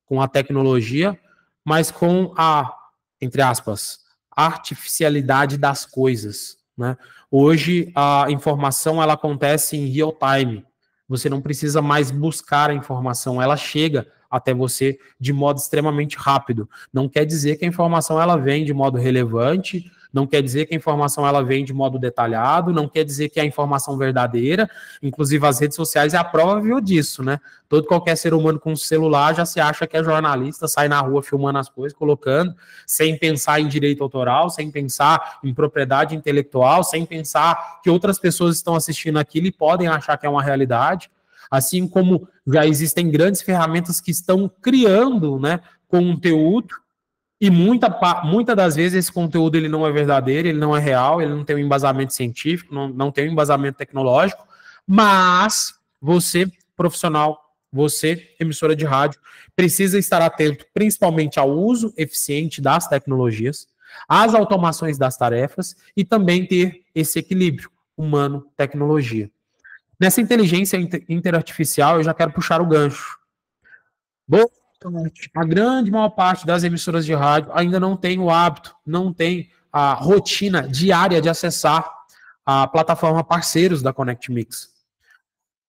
com a tecnologia, mas com a, entre aspas, artificialidade das coisas, né? Hoje a informação ela acontece em real time. Você não precisa mais buscar a informação, ela chega até você de modo extremamente rápido. Não quer dizer que a informação ela vem de modo relevante, não quer dizer que a informação ela vem de modo detalhado, não quer dizer que é a informação verdadeira. Inclusive as redes sociais é a prova viu disso, né? Todo qualquer ser humano com um celular já se acha que é jornalista, sai na rua filmando as coisas, colocando, sem pensar em direito autoral, sem pensar em propriedade intelectual, sem pensar que outras pessoas estão assistindo aquilo e podem achar que é uma realidade. Assim como já existem grandes ferramentas que estão criando, né, conteúdo, e muita das vezes esse conteúdo ele não é verdadeiro, ele não é real, ele não tem um embasamento científico, não tem um embasamento tecnológico, mas você, profissional, você, emissora de rádio, precisa estar atento principalmente ao uso eficiente das tecnologias, às automações das tarefas e também ter esse equilíbrio humano-tecnologia. Nessa inteligência interartificial, eu já quero puxar o gancho. A grande maior parte das emissoras de rádio ainda não tem o hábito, não tem a rotina diária de acessar a plataforma parceiros da Connect Mix.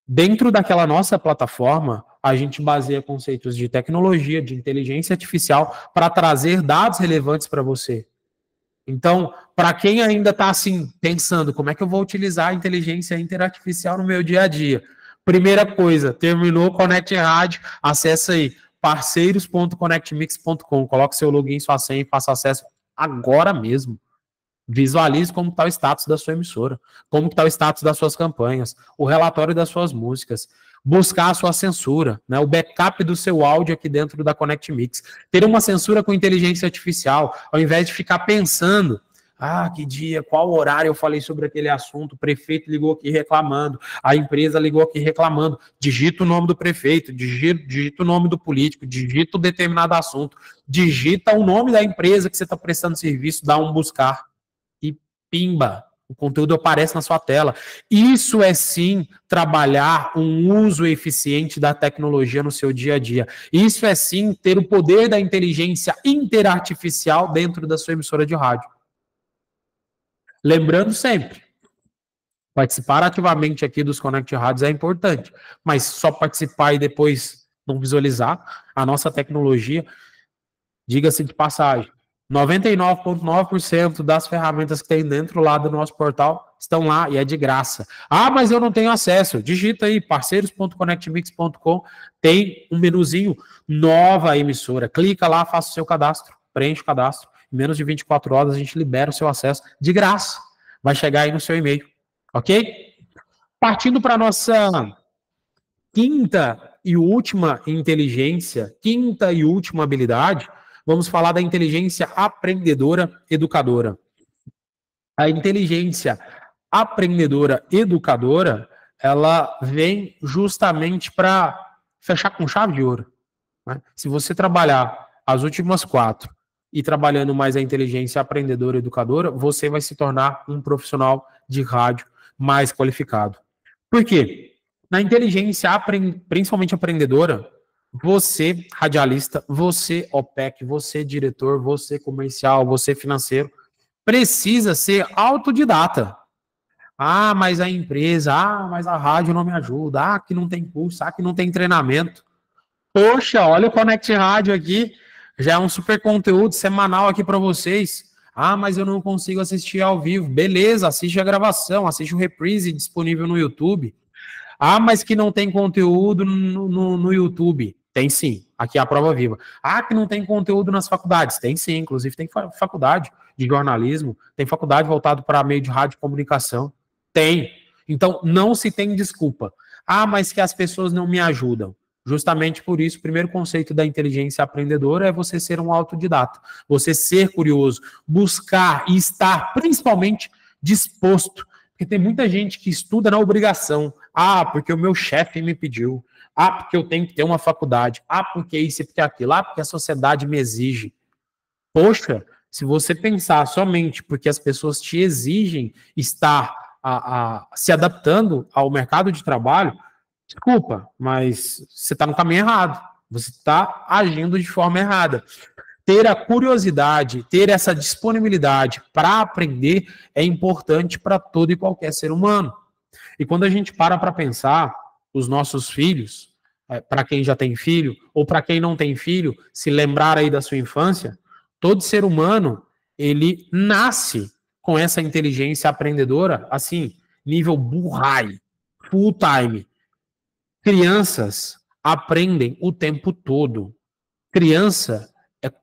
Dentro daquela nossa plataforma, a gente baseia conceitos de tecnologia, de inteligência artificial, para trazer dados relevantes para você. Então, para quem ainda está assim, pensando como é que eu vou utilizar a inteligência interartificial no meu dia a dia, primeira coisa, terminou o Connect Rádio, acessa aí parceiros.connectmix.com, coloque seu login, sua senha e faça acesso agora mesmo. Visualize como está o status da sua emissora, como está o status das suas campanhas, o relatório das suas músicas, buscar a sua censura, né, o backup do seu áudio aqui dentro da Connect Mix. Ter uma censura com inteligência artificial, ao invés de ficar pensando, que dia, qual horário eu falei sobre aquele assunto, o prefeito ligou aqui reclamando, a empresa ligou aqui reclamando, digita o nome do prefeito, digita o nome do político, digita um determinado assunto, digita o nome da empresa que você está prestando serviço, dá um buscar. Pimba, o conteúdo aparece na sua tela. Isso é sim trabalhar um uso eficiente da tecnologia no seu dia a dia. Isso é sim ter o poder da inteligência interartificial dentro da sua emissora de rádio. Lembrando sempre, participar ativamente aqui dos Connect Rádios é importante, mas só participar e depois não visualizar a nossa tecnologia, diga-se de passagem, 99,9% das ferramentas que tem dentro lá do nosso portal estão lá e é de graça. Mas eu não tenho acesso. Digita aí, parceiros.connectmix.com, tem um menuzinho, nova emissora. Clica lá, faça o seu cadastro, preenche o cadastro. Em menos de 24 horas a gente libera o seu acesso de graça. Vai chegar aí no seu e-mail, ok? Partindo para a nossa quinta e última inteligência, quinta e última habilidade, vamos falar da inteligência aprendedora educadora. A inteligência aprendedora educadora, ela vem justamente para fechar com chave de ouro, né? Se você trabalhar as últimas 4 e trabalhando mais a inteligência aprendedora educadora, você vai se tornar um profissional de rádio mais qualificado. Por quê? Na inteligência, principalmente aprendedora, você, radialista, você, OPEC, você, diretor, você, comercial, você, financeiro, precisa ser autodidata. Mas a empresa, mas a rádio não me ajuda, que não tem curso, que não tem treinamento. Poxa, olha o Connect Rádio aqui, já é um super conteúdo semanal aqui para vocês. Mas eu não consigo assistir ao vivo. Beleza, assiste a gravação, assiste o reprise disponível no YouTube. Mas que não tem conteúdo no YouTube. Tem sim, aqui é a prova viva. Que não tem conteúdo nas faculdades. Tem sim, inclusive tem faculdade de jornalismo, tem faculdade voltado para meio de rádio e comunicação. Tem. Então, não se tem desculpa. Mas que as pessoas não me ajudam. Justamente por isso, o primeiro conceito da inteligência aprendedora é você ser um autodidata. Você ser curioso, buscar e estar principalmente disposto. Porque tem muita gente que estuda na obrigação. Porque o meu chefe me pediu. Porque eu tenho que ter uma faculdade. Porque isso e porque aquilo. Porque a sociedade me exige. Poxa, se você pensar somente porque as pessoas te exigem estar se adaptando ao mercado de trabalho, desculpa, mas você está no caminho errado. Você está agindo de forma errada. Ter a curiosidade, ter essa disponibilidade para aprender é importante para todo e qualquer ser humano. E quando a gente para pensar, os nossos filhos, para quem já tem filho, ou para quem não tem filho, se lembrar aí da sua infância, todo ser humano, ele nasce com essa inteligência aprendedora, assim, nível bullseye, full time. Crianças aprendem o tempo todo. Criança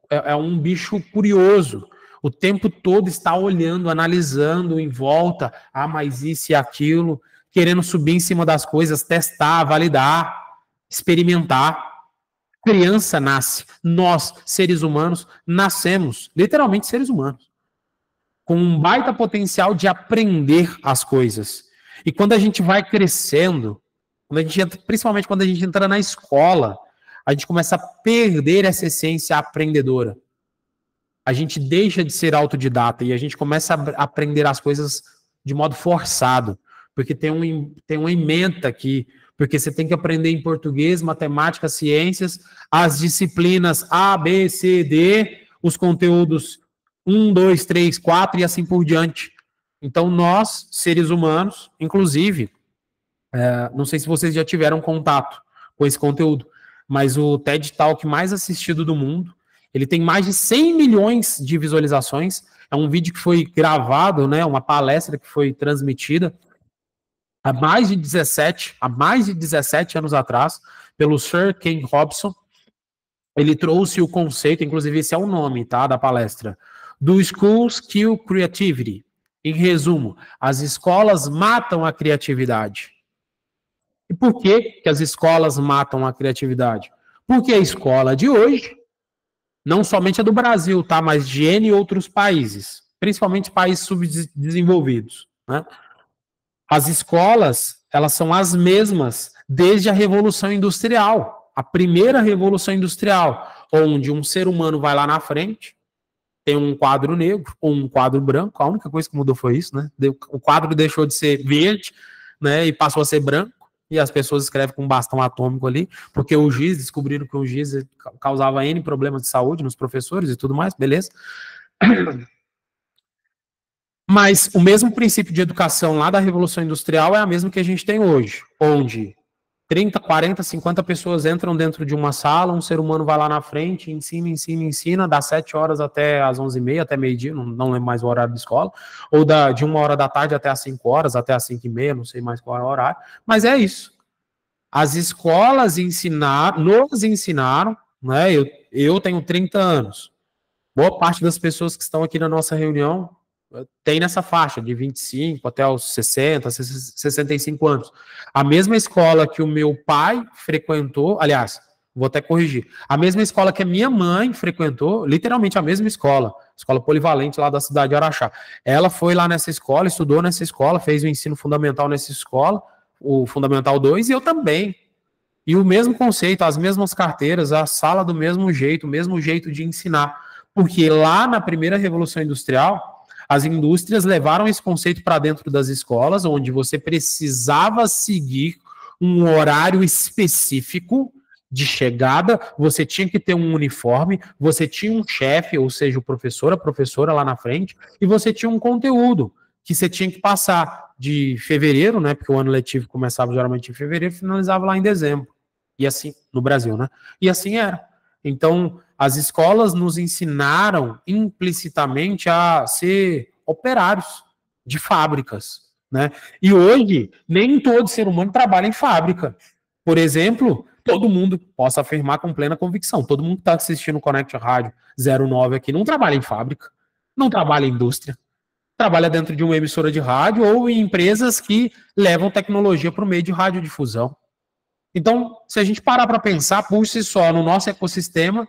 é um bicho curioso. O tempo todo está olhando, analisando em volta. Mas isso e aquilo. Querendo subir em cima das coisas, testar, validar, experimentar. Criança nasce. Nós, seres humanos, nascemos, literalmente seres humanos, com um baita potencial de aprender as coisas. E quando a gente vai crescendo, principalmente quando a gente entra na escola, a gente começa a perder essa essência aprendedora. A gente deixa de ser autodidata e a gente começa a aprender as coisas de modo forçado, porque tem uma ementa aqui, porque você tem que aprender em português, matemática, ciências, as disciplinas A, B, C, D, os conteúdos 1, 2, 3, 4 e assim por diante. Então nós, seres humanos, inclusive, não sei se vocês já tiveram contato com esse conteúdo, mas o TED Talk mais assistido do mundo, ele tem mais de 100 milhões de visualizações, É um vídeo que foi gravado, né, uma palestra que foi transmitida há mais de 17 anos atrás, pelo Sir Ken Robson. Ele trouxe o conceito, inclusive esse é o nome, tá, da palestra, do Schools Kill Creativity. Em resumo, as escolas matam a criatividade. E por que as escolas matam a criatividade? Porque a escola de hoje, não somente a do Brasil, tá, mas de N outros países, principalmente países subdesenvolvidos, né? As escolas, elas são as mesmas desde a Revolução Industrial, a primeira Revolução Industrial, onde um ser humano vai lá na frente, tem um quadro negro ou um quadro branco, a única coisa que mudou foi isso, né? O quadro deixou de ser verde, né, e passou a ser branco, e as pessoas escrevem com um bastão atômico ali, porque o giz, descobriram que o giz causava N problemas de saúde nos professores e tudo mais, beleza? Mas o mesmo princípio de educação lá da Revolução Industrial é a mesma que a gente tem hoje, onde 30, 40, 50 pessoas entram dentro de uma sala, um ser humano vai lá na frente, ensina, das 7 horas até as 11h30, até meio-dia, não lembro mais o horário da escola, ou de 1 hora da tarde até as 5 horas, até as 5h30, não sei mais qual é o horário, mas é isso. As escolas nos ensinaram, né, eu tenho 30 anos, boa parte das pessoas que estão aqui na nossa reunião tem nessa faixa, de 25 até os 60, 65 anos. A mesma escola que o meu pai frequentou, aliás, vou até corrigir, a mesma escola que a minha mãe frequentou, literalmente a mesma escola polivalente lá da cidade de Araxá. Ela foi lá nessa escola, estudou nessa escola, fez o ensino fundamental nessa escola, o Fundamental 2, e eu também. E o mesmo conceito, as mesmas carteiras, a sala do mesmo jeito, o mesmo jeito de ensinar. Porque lá na primeira Revolução Industrial, as indústrias levaram esse conceito para dentro das escolas, onde você precisava seguir um horário específico de chegada, você tinha que ter um uniforme, você tinha um chefe, ou seja, o professor, a professora lá na frente, e você tinha um conteúdo que você tinha que passar de fevereiro, né, porque o ano letivo começava geralmente em fevereiro e finalizava lá em dezembro. E assim, no Brasil, né? E assim era. Então, as escolas nos ensinaram implicitamente a ser operários de fábricas, né? E hoje, nem todo ser humano trabalha em fábrica. Por exemplo, todo mundo, posso afirmar com plena convicção, todo mundo que está assistindo o Connect Rádio 09 aqui não trabalha em fábrica, não trabalha em indústria, trabalha dentro de uma emissora de rádio ou em empresas que levam tecnologia para o meio de radiodifusão. Então, se a gente parar para pensar por si só no nosso ecossistema,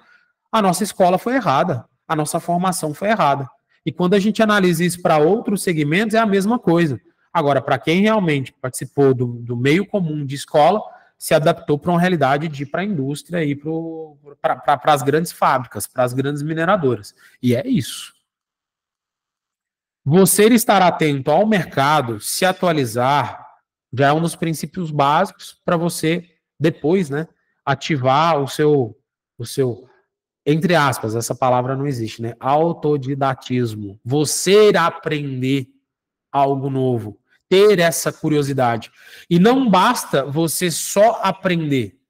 a nossa escola foi errada, a nossa formação foi errada. E quando a gente analisa isso para outros segmentos, é a mesma coisa. Agora, para quem realmente participou do meio comum de escola, se adaptou para uma realidade de ir para a indústria e para as grandes fábricas, para as grandes mineradoras. E é isso. Você estar atento ao mercado, se atualizar, já é um dos princípios básicos para você depois, né, ativar o seu, entre aspas, essa palavra não existe, né, autodidatismo. Você irá aprender algo novo, ter essa curiosidade. E não basta você só aprender.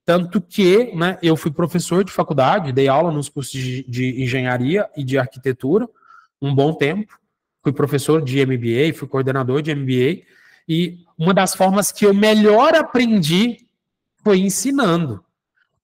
Tanto que, né, eu fui professor de faculdade, dei aula nos cursos de engenharia e de arquitetura um bom tempo. Fui professor de MBA, fui coordenador de MBA. E uma das formas que eu melhor aprendi foi ensinando.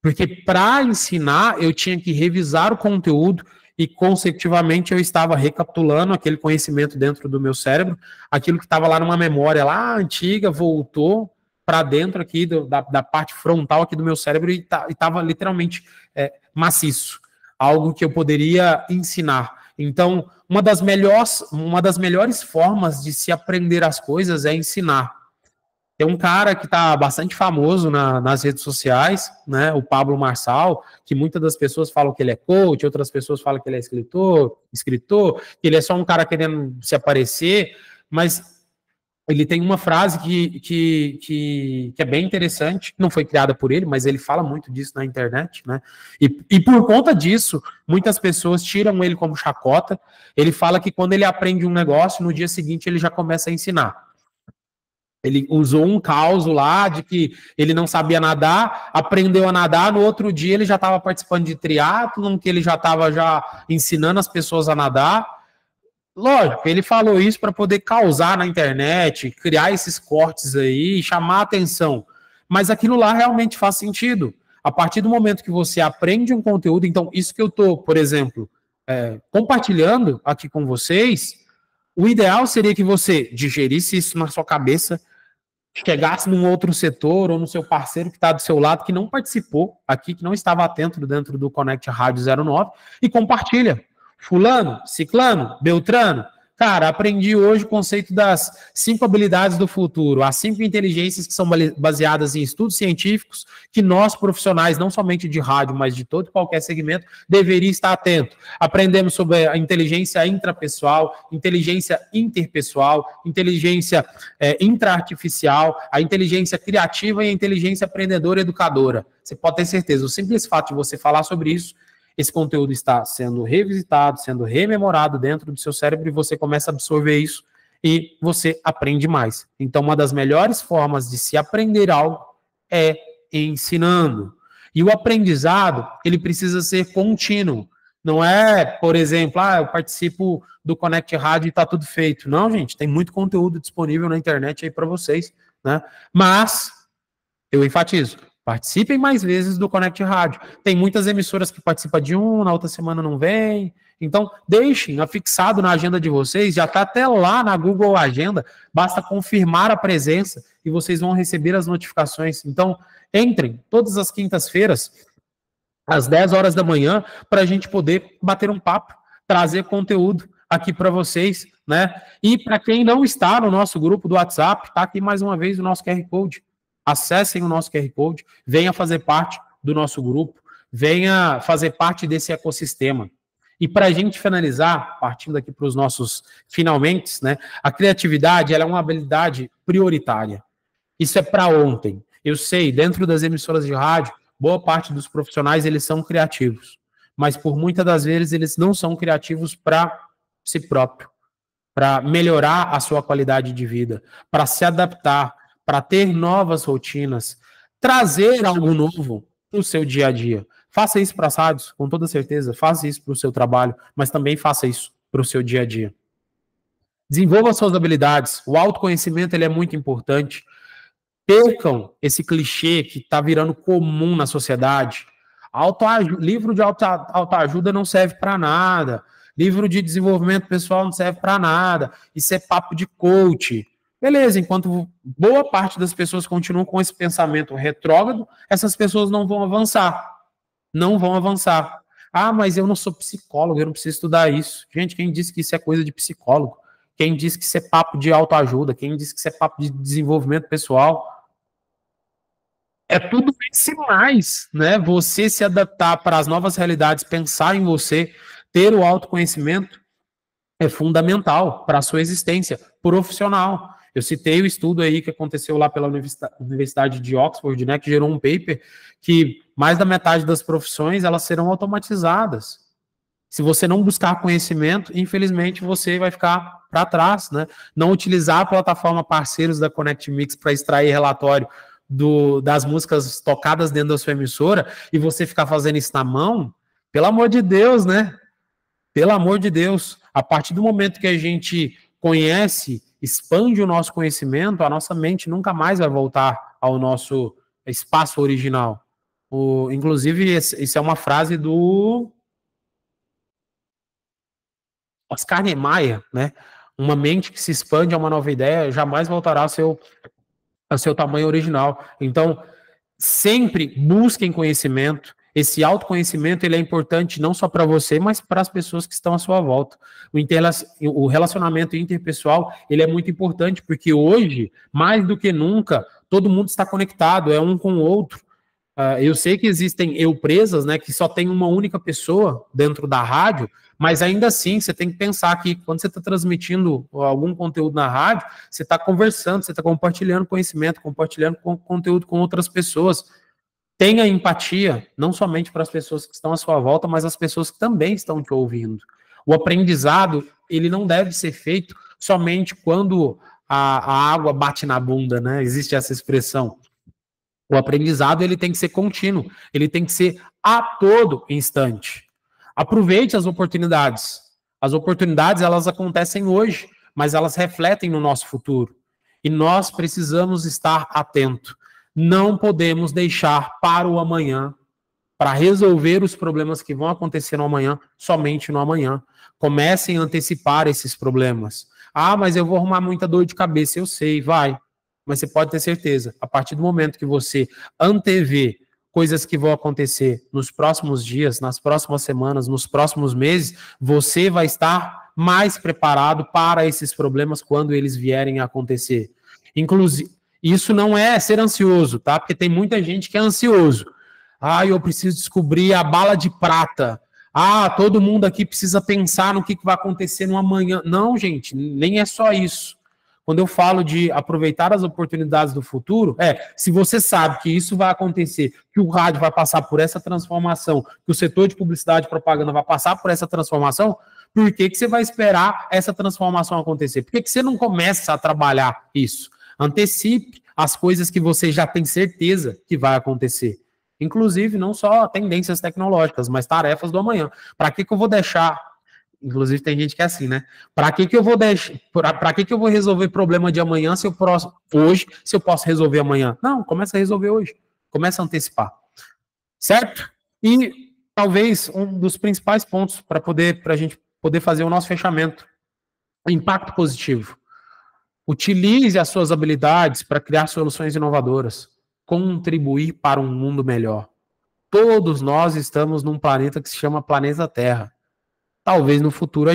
Porque para ensinar, eu tinha que revisar o conteúdo e, consecutivamente, eu estava recapitulando aquele conhecimento dentro do meu cérebro, aquilo que estava lá numa memória lá antiga, voltou para dentro aqui da parte frontal aqui do meu cérebro e estava literalmente maciço. Algo que eu poderia ensinar. Então, uma das melhores formas de se aprender as coisas é ensinar. Tem um cara que está bastante famoso nas redes sociais, né, o Pablo Marçal, que muitas das pessoas falam que ele é coach, outras pessoas falam que ele é escritor, que ele é só um cara querendo se aparecer, mas ele tem uma frase que é bem interessante, não foi criada por ele, mas ele fala muito disso na internet, né? E por conta disso, muitas pessoas tiram ele como chacota. Ele fala que quando ele aprende um negócio, no dia seguinte ele já começa a ensinar. Ele usou um caos lá de que ele não sabia nadar, aprendeu a nadar, no outro dia ele já estava participando de triatlon, que ele já estava ensinando as pessoas a nadar. Lógico, ele falou isso para poder causar na internet, criar esses cortes aí, chamar a atenção. Mas aquilo lá realmente faz sentido. A partir do momento que você aprende um conteúdo, então, isso que eu estou, por exemplo, compartilhando aqui com vocês, o ideal seria que você digerisse isso na sua cabeça, chegasse num outro setor ou no seu parceiro que está do seu lado, que não participou aqui, que não estava atento dentro do Connect Rádio 09, e compartilha. Fulano, ciclano, beltrano, cara, aprendi hoje o conceito das 5 habilidades do futuro, as 5 inteligências que são baseadas em estudos científicos, que nós profissionais, não somente de rádio, mas de todo e qualquer segmento, deveria estar atento. Aprendemos sobre a inteligência intrapessoal, inteligência interpessoal, inteligência intraartificial, a inteligência criativa e a inteligência aprendedora educadora. Você pode ter certeza, o simples fato de você falar sobre isso, esse conteúdo está sendo revisitado, sendo rememorado dentro do seu cérebro e você começa a absorver isso e você aprende mais. Então, uma das melhores formas de se aprender algo é ensinando. E o aprendizado, ele precisa ser contínuo. Não é, por exemplo, eu participo do Connect Rádio e está tudo feito. Não, gente, tem muito conteúdo disponível na internet aí para vocês, né? Mas, eu enfatizo, participem mais vezes do Connect Rádio. Tem muitas emissoras que participam de na outra semana não vem. Então, deixem afixado na agenda de vocês, já está até lá na Google Agenda, basta confirmar a presença e vocês vão receber as notificações. Então, entrem todas as quintas-feiras, às 10 horas da manhã, para a gente poder bater um papo, trazer conteúdo aqui para vocês, né? E para quem não está no nosso grupo do WhatsApp, está aqui mais uma vez o nosso QR Code. Acessem o nosso QR Code, venha fazer parte do nosso grupo, venha fazer parte desse ecossistema. E para a gente finalizar, partindo aqui para os nossos finalmente, né, a criatividade ela é uma habilidade prioritária. Isso é para ontem. Eu sei, dentro das emissoras de rádio, boa parte dos profissionais eles são criativos, mas por muitas das vezes eles não são criativos para si próprio, para melhorar a sua qualidade de vida, para se adaptar, para ter novas rotinas, trazer algo novo para o seu dia a dia. Faça isso para as rádios, com toda certeza, faça isso para o seu trabalho, mas também faça isso para o seu dia a dia. Desenvolva suas habilidades, o autoconhecimento ele é muito importante. Percam esse clichê que está virando comum na sociedade. Livro de autoajuda não serve para nada, livro de desenvolvimento pessoal não serve para nada, isso é papo de coach. Beleza, enquanto boa parte das pessoas continuam com esse pensamento retrógrado, essas pessoas não vão avançar. Não vão avançar. Mas eu não sou psicólogo, eu não preciso estudar isso. Gente, quem disse que isso é coisa de psicólogo? Quem disse que isso é papo de autoajuda? Quem disse que isso é papo de desenvolvimento pessoal? É tudo isso e mais, né? Você se adaptar para as novas realidades, pensar em você, ter o autoconhecimento é fundamental para a sua existência profissional. Eu citei o estudo aí que aconteceu lá pela Universidade de Oxford, né, que gerou um paper que mais da metade das profissões elas serão automatizadas. Se você não buscar conhecimento, infelizmente você vai ficar para trás, né? Não utilizar a plataforma parceiros da Connect Mix para extrair relatório das músicas tocadas dentro da sua emissora e você ficar fazendo isso na mão, pelo amor de Deus, né? Pelo amor de Deus, a partir do momento que a gente conhece, expande o nosso conhecimento, a nossa mente nunca mais vai voltar ao nosso espaço original. Inclusive, isso é uma frase do Oscar Niemeyer, né? Uma mente que se expande a uma nova ideia jamais voltará ao seu tamanho original. Então, sempre busquem conhecimento. Esse autoconhecimento ele é importante não só para você, mas para as pessoas que estão à sua volta. O relacionamento interpessoal ele é muito importante, porque hoje, mais do que nunca, todo mundo está conectado, é um com o outro. Eu sei que existem empresas, né, que só tem uma única pessoa dentro da rádio, mas ainda assim, você tem que pensar que quando você está transmitindo algum conteúdo na rádio, você está conversando, você está compartilhando conhecimento, compartilhando conteúdo com outras pessoas. Tenha empatia, não somente para as pessoas que estão à sua volta, mas as pessoas que também estão te ouvindo. O aprendizado, ele não deve ser feito somente quando a água bate na bunda, né? Existe essa expressão. O aprendizado, ele tem que ser contínuo, ele tem que ser a todo instante. Aproveite as oportunidades. As oportunidades, elas acontecem hoje, mas elas refletem no nosso futuro. E nós precisamos estar atentos. Não podemos deixar para o amanhã, para resolver os problemas que vão acontecer no amanhã, somente no amanhã. Comecem a antecipar esses problemas. Ah, mas eu vou arrumar muita dor de cabeça. Eu sei, vai. Mas você pode ter certeza, a partir do momento que você antevê coisas que vão acontecer nos próximos dias, nas próximas semanas, nos próximos meses, você vai estar mais preparado para esses problemas quando eles vierem a acontecer. Inclusive, isso não é ser ansioso, tá? Porque tem muita gente que é ansioso. Ah, eu preciso descobrir a bala de prata. Ah, todo mundo aqui precisa pensar no que vai acontecer no amanhã. Não, gente, nem é só isso. Quando eu falo de aproveitar as oportunidades do futuro, se você sabe que isso vai acontecer, que o rádio vai passar por essa transformação, que o setor de publicidade e propaganda vai passar por essa transformação, por que você vai esperar essa transformação acontecer? Por que você não começa a trabalhar isso? Antecipe as coisas que você já tem certeza que vai acontecer. Inclusive, não só tendências tecnológicas, mas tarefas do amanhã. Para que eu vou deixar... Inclusive, tem gente que é assim, né? Para que eu vou deixar? Para que eu vou resolver problema de amanhã se eu posso resolver amanhã? Não, começa a resolver hoje. Começa a antecipar. Certo? E talvez um dos principais pontos para a gente poder fazer o nosso fechamento: o impacto positivo. Utilize as suas habilidades para criar soluções inovadoras, contribuir para um mundo melhor. Todos nós estamos num planeta que se chama planeta Terra. Talvez no futuro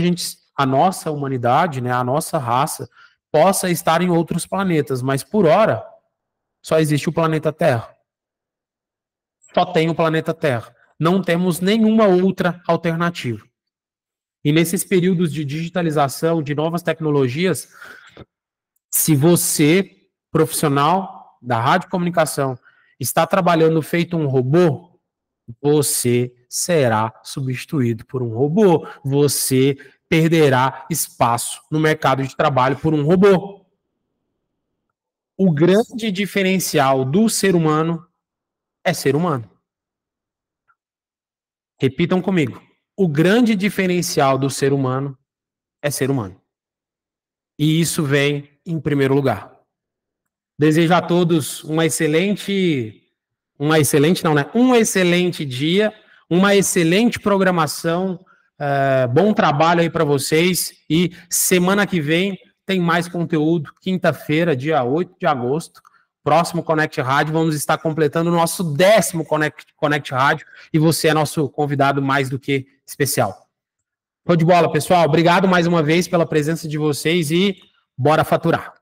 a nossa humanidade, né, a nossa raça, possa estar em outros planetas, mas por hora só existe o planeta Terra. Só tem o planeta Terra. Não temos nenhuma outra alternativa. E nesses períodos de digitalização, de novas tecnologias, se você, profissional da radiocomunicação, está trabalhando feito um robô, você será substituído por um robô. Você perderá espaço no mercado de trabalho por um robô. O grande diferencial do ser humano é ser humano. Repitam comigo. O grande diferencial do ser humano é ser humano. E isso vem em primeiro lugar. Desejo a todos um excelente dia, uma excelente programação, bom trabalho aí para vocês, e semana que vem tem mais conteúdo, quinta-feira, dia 8 de agosto, próximo Connect Rádio, vamos estar completando o nosso 10º Connect Rádio, e você é nosso convidado mais do que especial. Show de bola, pessoal, obrigado mais uma vez pela presença de vocês e bora faturar!